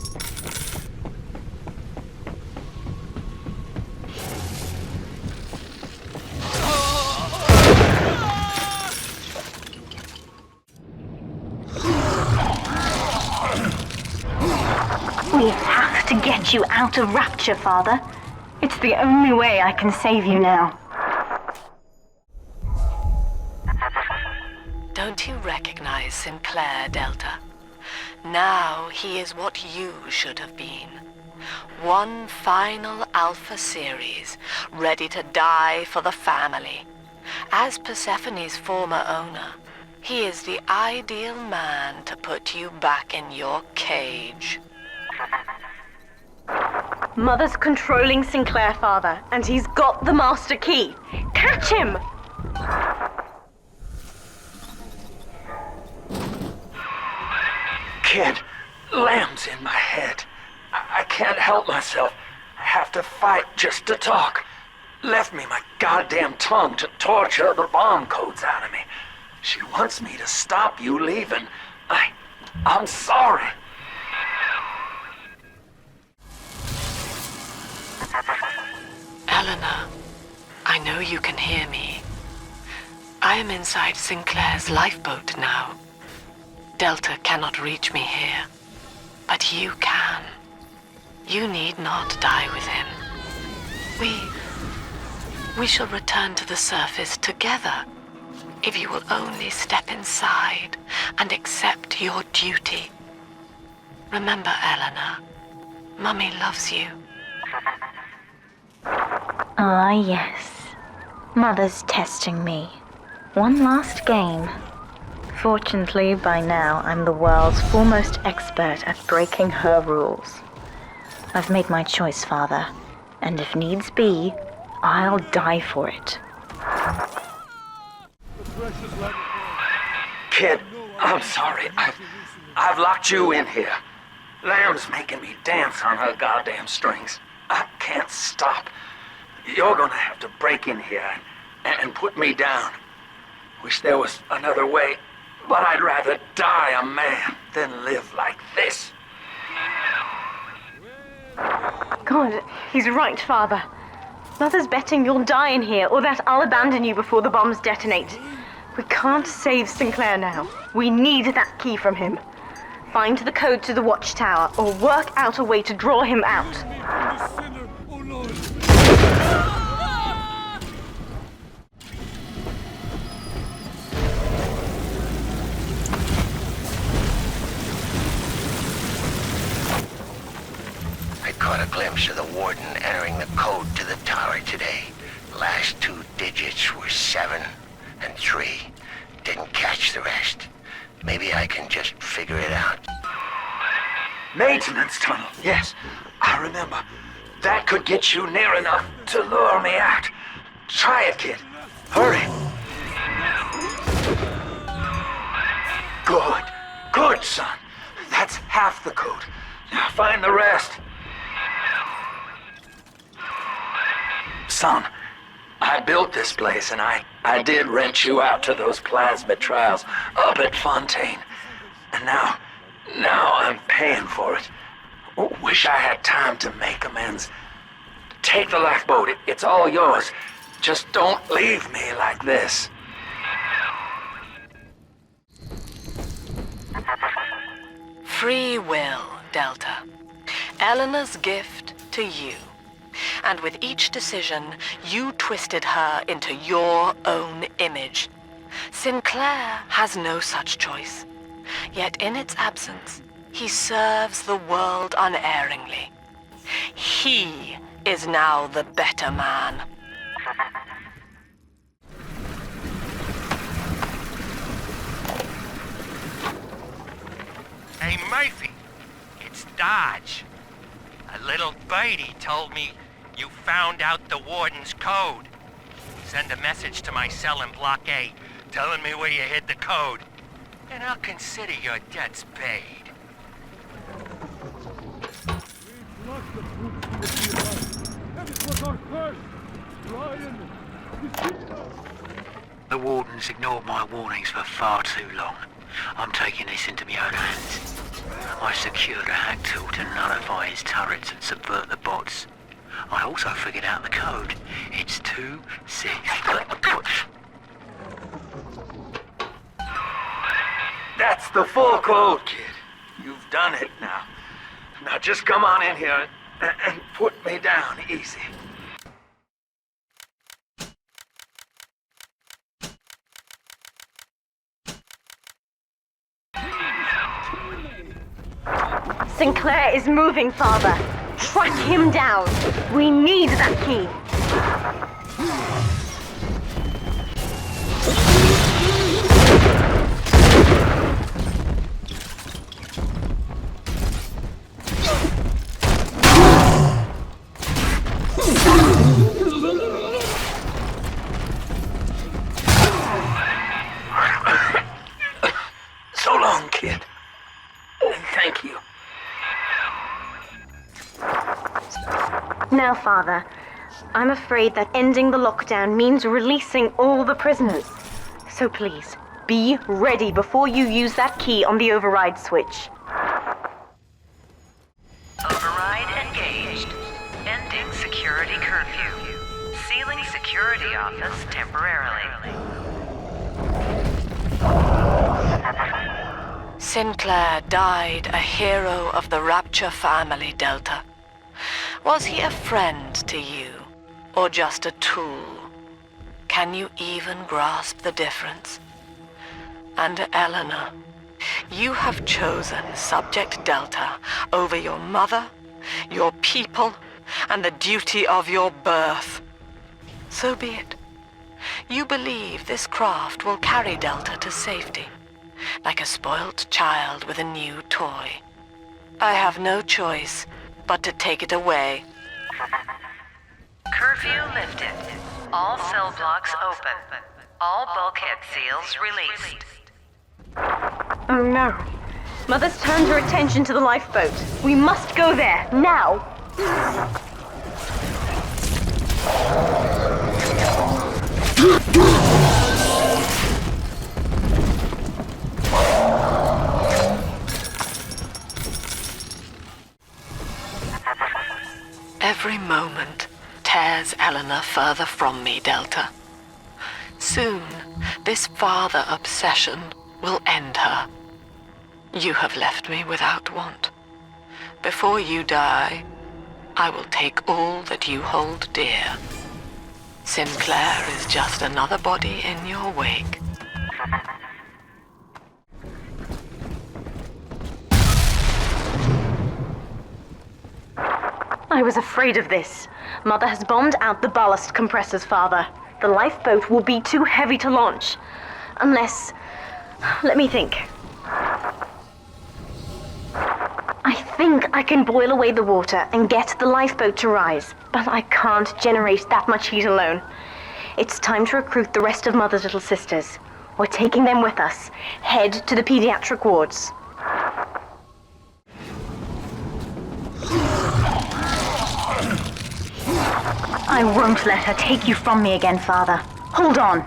We have to get you out of Rapture, Father. It's the only way I can save you now. Don't you recognize Sinclair, Delta? Now he is what you should have been. One final Alpha series, ready to die for the family. As Persephone's former owner, he is the ideal man to put you back in your cage. Mother's controlling Sinclair, Father, and he's got the master key. Catch him! Kid, Lamb's in my head. I can't help myself. I have to fight just to talk. Left me my goddamn tongue to torture the bomb codes out of me. She wants me to stop you leaving. I'm sorry. Eleanor, I know you can hear me. I am inside Sinclair's lifeboat now. Delta cannot reach me here, but you can. You need not die with him. We shall return to the surface together, if you will only step inside and accept your duty. Remember, Eleanor, Mummy loves you. Ah, yes. Mother's testing me. One last game. Fortunately, by now, I'm the world's foremost expert at breaking her rules. I've made my choice, Father, and if needs be, I'll die for it. Kid, I'm sorry. I've locked you in here. Lamb's making me dance on her goddamn strings. I can't stop. You're gonna have to break in here and put me down. Wish there was another way, but I'd rather die a man than live like this. God, he's right, Father. Mother's betting you'll die in here, or that I'll abandon you before the bombs detonate. We can't save Sinclair now. We need that key from him. Find the code to the watchtower, or work out a way to draw him out. I caught a glimpse of the warden entering the code to the tower today. Last two digits were 7 and 3. Didn't catch the rest. Maybe I can just figure it out. Maintenance tunnel, yes. I remember. That could get you near enough to lure me out. Try it, kid. Hurry. Good. Good, son. That's half the code. Now find the rest. Son, I built this place and I did rent you out to those plasmid trials up at Fontaine. And now I'm paying for it. Wish I had time to make amends. Take the lifeboat, it's all yours. Just don't leave me like this. Free will, Delta. Eleanor's gift to you. And with each decision, you twisted her into your own image. Sinclair has no such choice. Yet in its absence, he serves the world unerringly. He is now the better man. Hey, Murphy, it's Dodge. A little birdie told me you found out the warden's code. Send a message to my cell in Block A, telling me where you hid the code, and I'll consider your debts paid. The warden's ignored my warnings for far too long. I'm taking this into my own hands. I secured a hack tool to nullify his turrets and subvert the bots. I also figured out the code. It's 2, 6... That's the full code, kid. You've done it now. Now Now just come on in here and put me down easy. Sinclair is moving, Father. Track him down. We need that key. So long, kid. Thank you. Now, Father, I'm afraid that ending the lockdown means releasing all the prisoners. So please, be ready before you use that key on the override switch. Override engaged. Ending security curfew. Sealing security office temporarily. Sinclair died a hero of the Rapture family, Delta. Was he a friend to you, or just a tool? Can you even grasp the difference? And Eleanor, you have chosen Subject Delta over your mother, your people, and the duty of your birth. So be it. You believe this craft will carry Delta to safety, like a spoilt child with a new toy. I have no choice but to take it away. Curfew lifted. All cell blocks open. All bulkhead seals released. Oh no. Mother's turned her attention to the lifeboat. We must go there, now! Every moment tears Eleanor further from me, Delta. Soon, this father obsession will end her. You have left me without want. Before you die, I will take all that you hold dear. Sinclair is just another body in your wake. I was afraid of this. Mother has bombed out the ballast compressors, Father. The lifeboat will be too heavy to launch. Unless... let me think. I think I can boil away the water and get the lifeboat to rise, but I can't generate that much heat alone. It's time to recruit the rest of Mother's little sisters. We're taking them with us. Head to the pediatric wards. I won't let her take you from me again, Father. Hold on.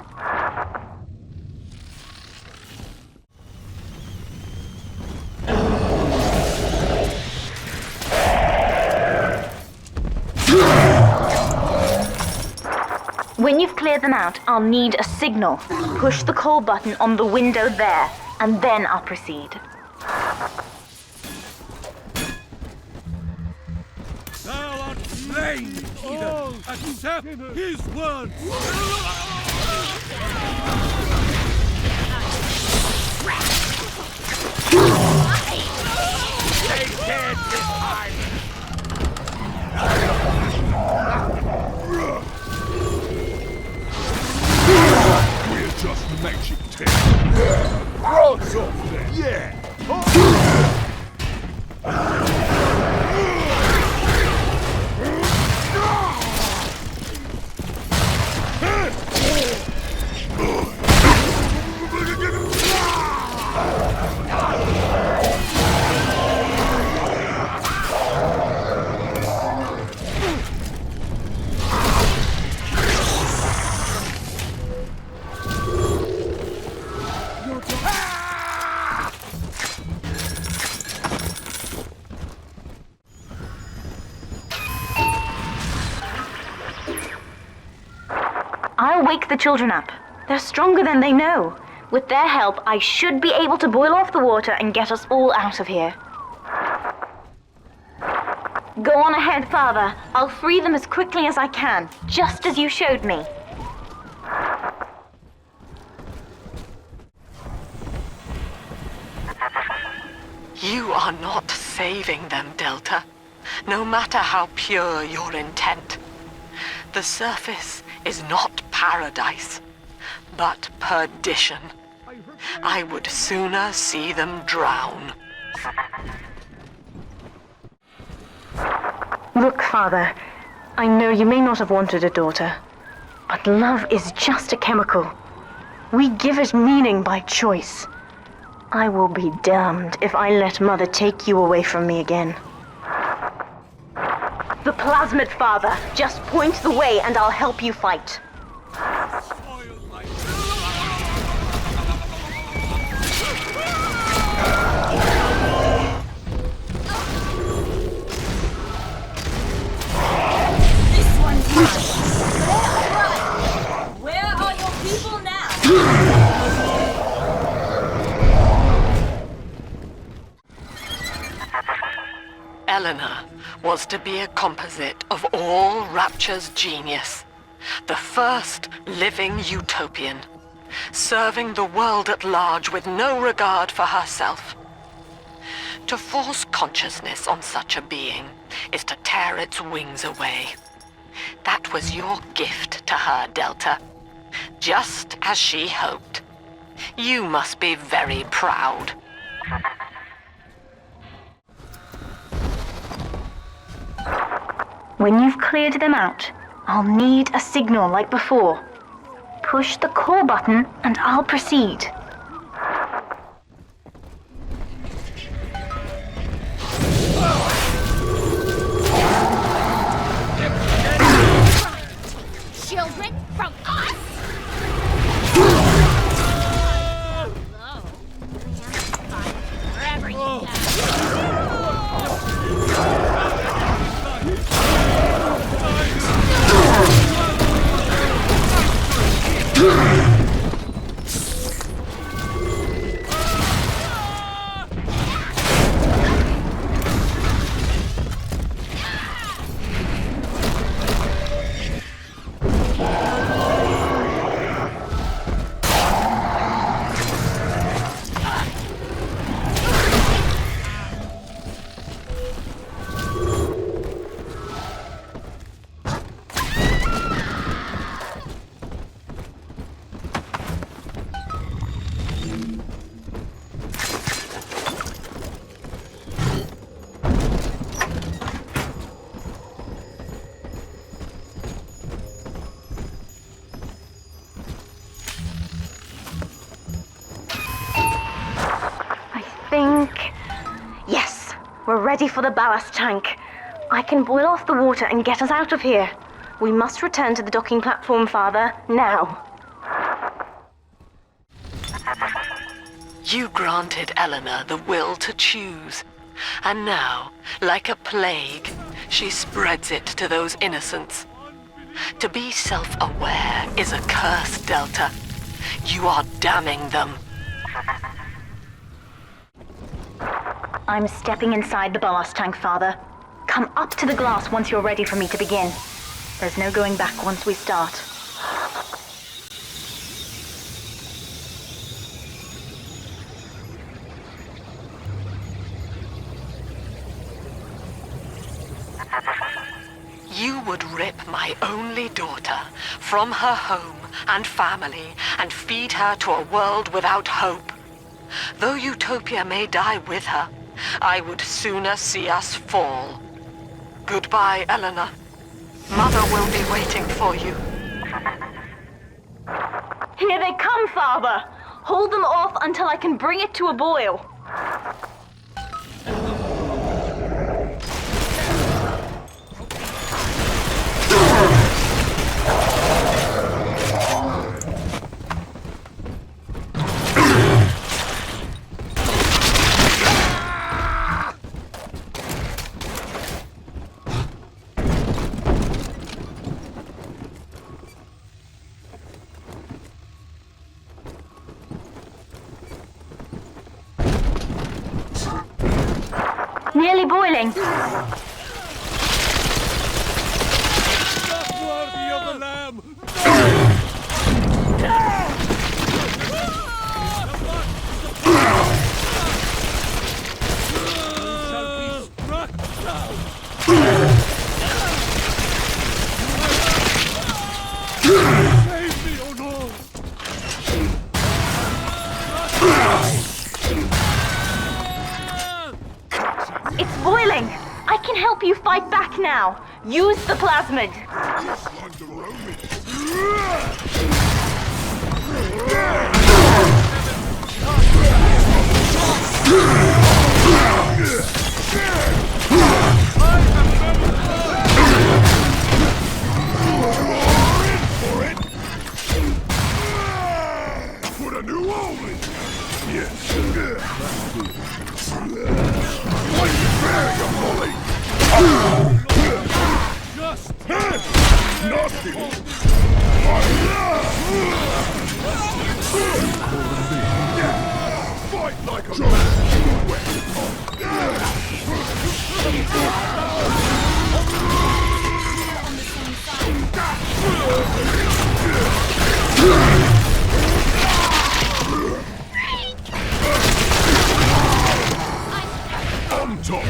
When you've cleared them out, I'll need a signal. Push the call button on the window there, and then I'll proceed. Thou art slain, Eden. Accept his words. Stay dead this time. We're just magic tech. Rods off there. Yeah. I'll wake the children up. They're stronger than they know. With their help, I should be able to boil off the water and get us all out of here. Go on ahead, Father. I'll free them as quickly as I can, just as you showed me. You are not saving them, Delta, no matter how pure your intent. The surface is not paradise, but perdition. I would sooner see them drown. Look, Father, I know you may not have wanted a daughter, but love is just a chemical. We give it meaning by choice. I will be damned if I let Mother take you away from me again. The plasmid, Father. Just point the way and I'll help you fight. This one's mine. Where are your people now? Eleanor was to be a composite of all Rapture's genius. The first living utopian, serving the world at large with no regard for herself. To force consciousness on such a being is to tear its wings away. That was your gift to her, Delta. Just as she hoped. You must be very proud. When you've cleared them out, I'll need a signal like before. Push the call button and I'll proceed. Children from us! Wherever you go. Yes, we're ready for the ballast tank. I can boil off the water and get us out of here. We must return to the docking platform, Father, now. You granted Eleanor the will to choose. And now, like a plague, she spreads it to those innocents. To be self-aware is a curse, Delta. You are damning them. I'm stepping inside the ballast tank, Father. Come up to the glass once you're ready for me to begin. There's no going back once we start. You would rip my only daughter from her home and family and feed her to a world without hope. Though Utopia may die with her, I would sooner see us fall. Goodbye, Eleanor. Mother will be waiting for you. Here they come, Father! Hold them off until I can bring it to a boil. Nearly boiling. It's boiling! I can help you fight back now. Use the plasmid. Put a new hole in. Yes. Wait, there you bully! Just nothing. Fight like a on top.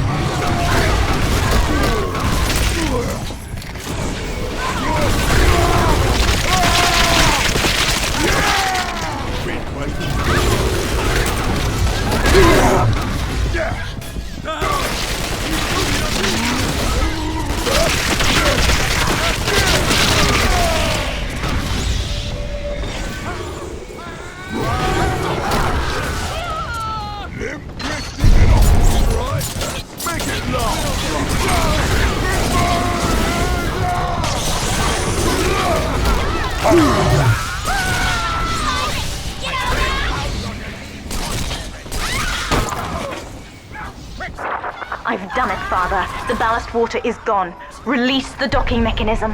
I've done it, Father. The ballast water is gone. Release the docking mechanism.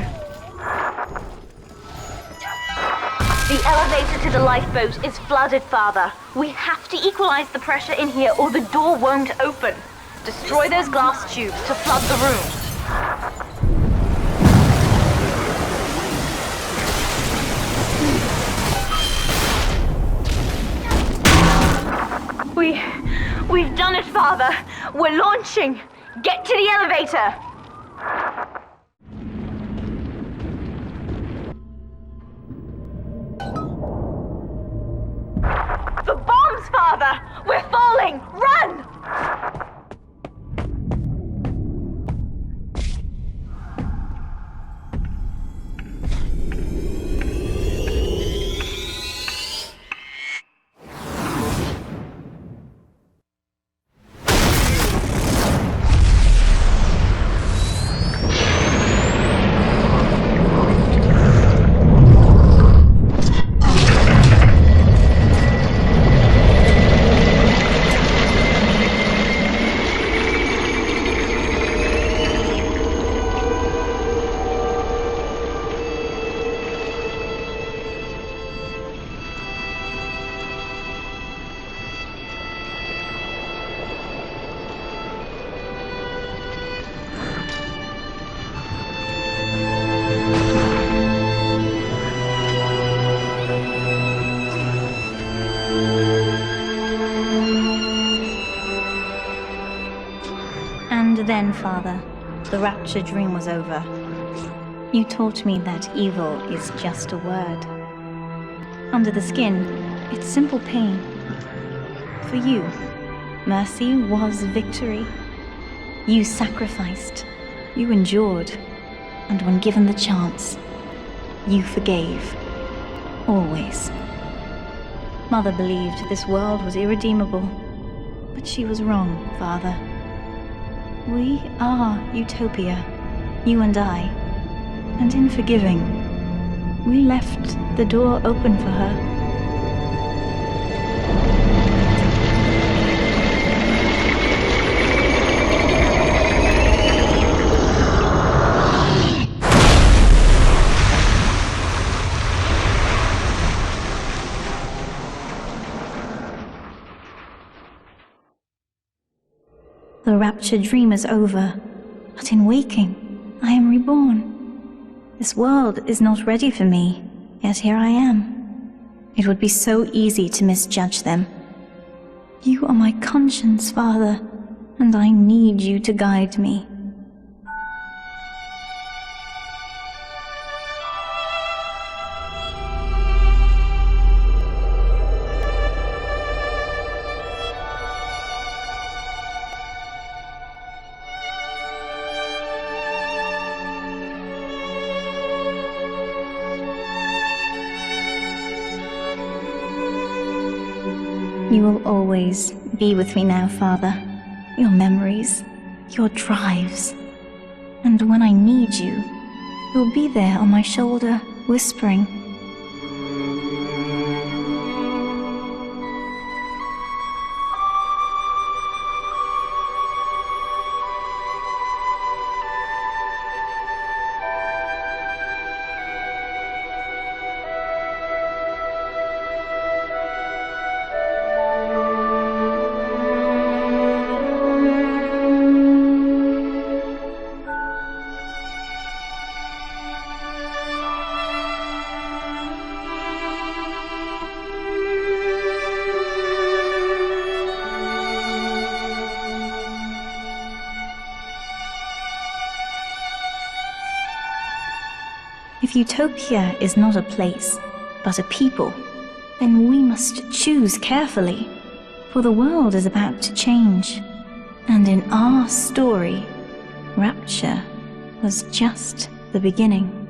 The elevator to the lifeboat is flooded, Father. We have to equalize the pressure in here or the door won't open. Destroy those glass tubes to flood the room. We've done it, Father. We're launching. Get to the elevator. The bombs, Father! We're falling! Run! Then, Father, the rapture dream was over. You taught me that evil is just a word. Under the skin, it's simple pain. For you, mercy was victory. You sacrificed, you endured, and when given the chance, you forgave. Always. Mother believed this world was irredeemable, but she was wrong, Father. We are Utopia, you and I, and in forgiving, we left the door open for her. The rapture dream is over, but in waking, I am reborn. This world is not ready for me, yet here I am. It would be so easy to misjudge them. You are my conscience, Father, and I need you to guide me. You will always be with me now, Father. Your memories, your drives. And when I need you, you'll be there on my shoulder, whispering. If Utopia is not a place, but a people, then we must choose carefully, for the world is about to change. And in our story, Rapture was just the beginning.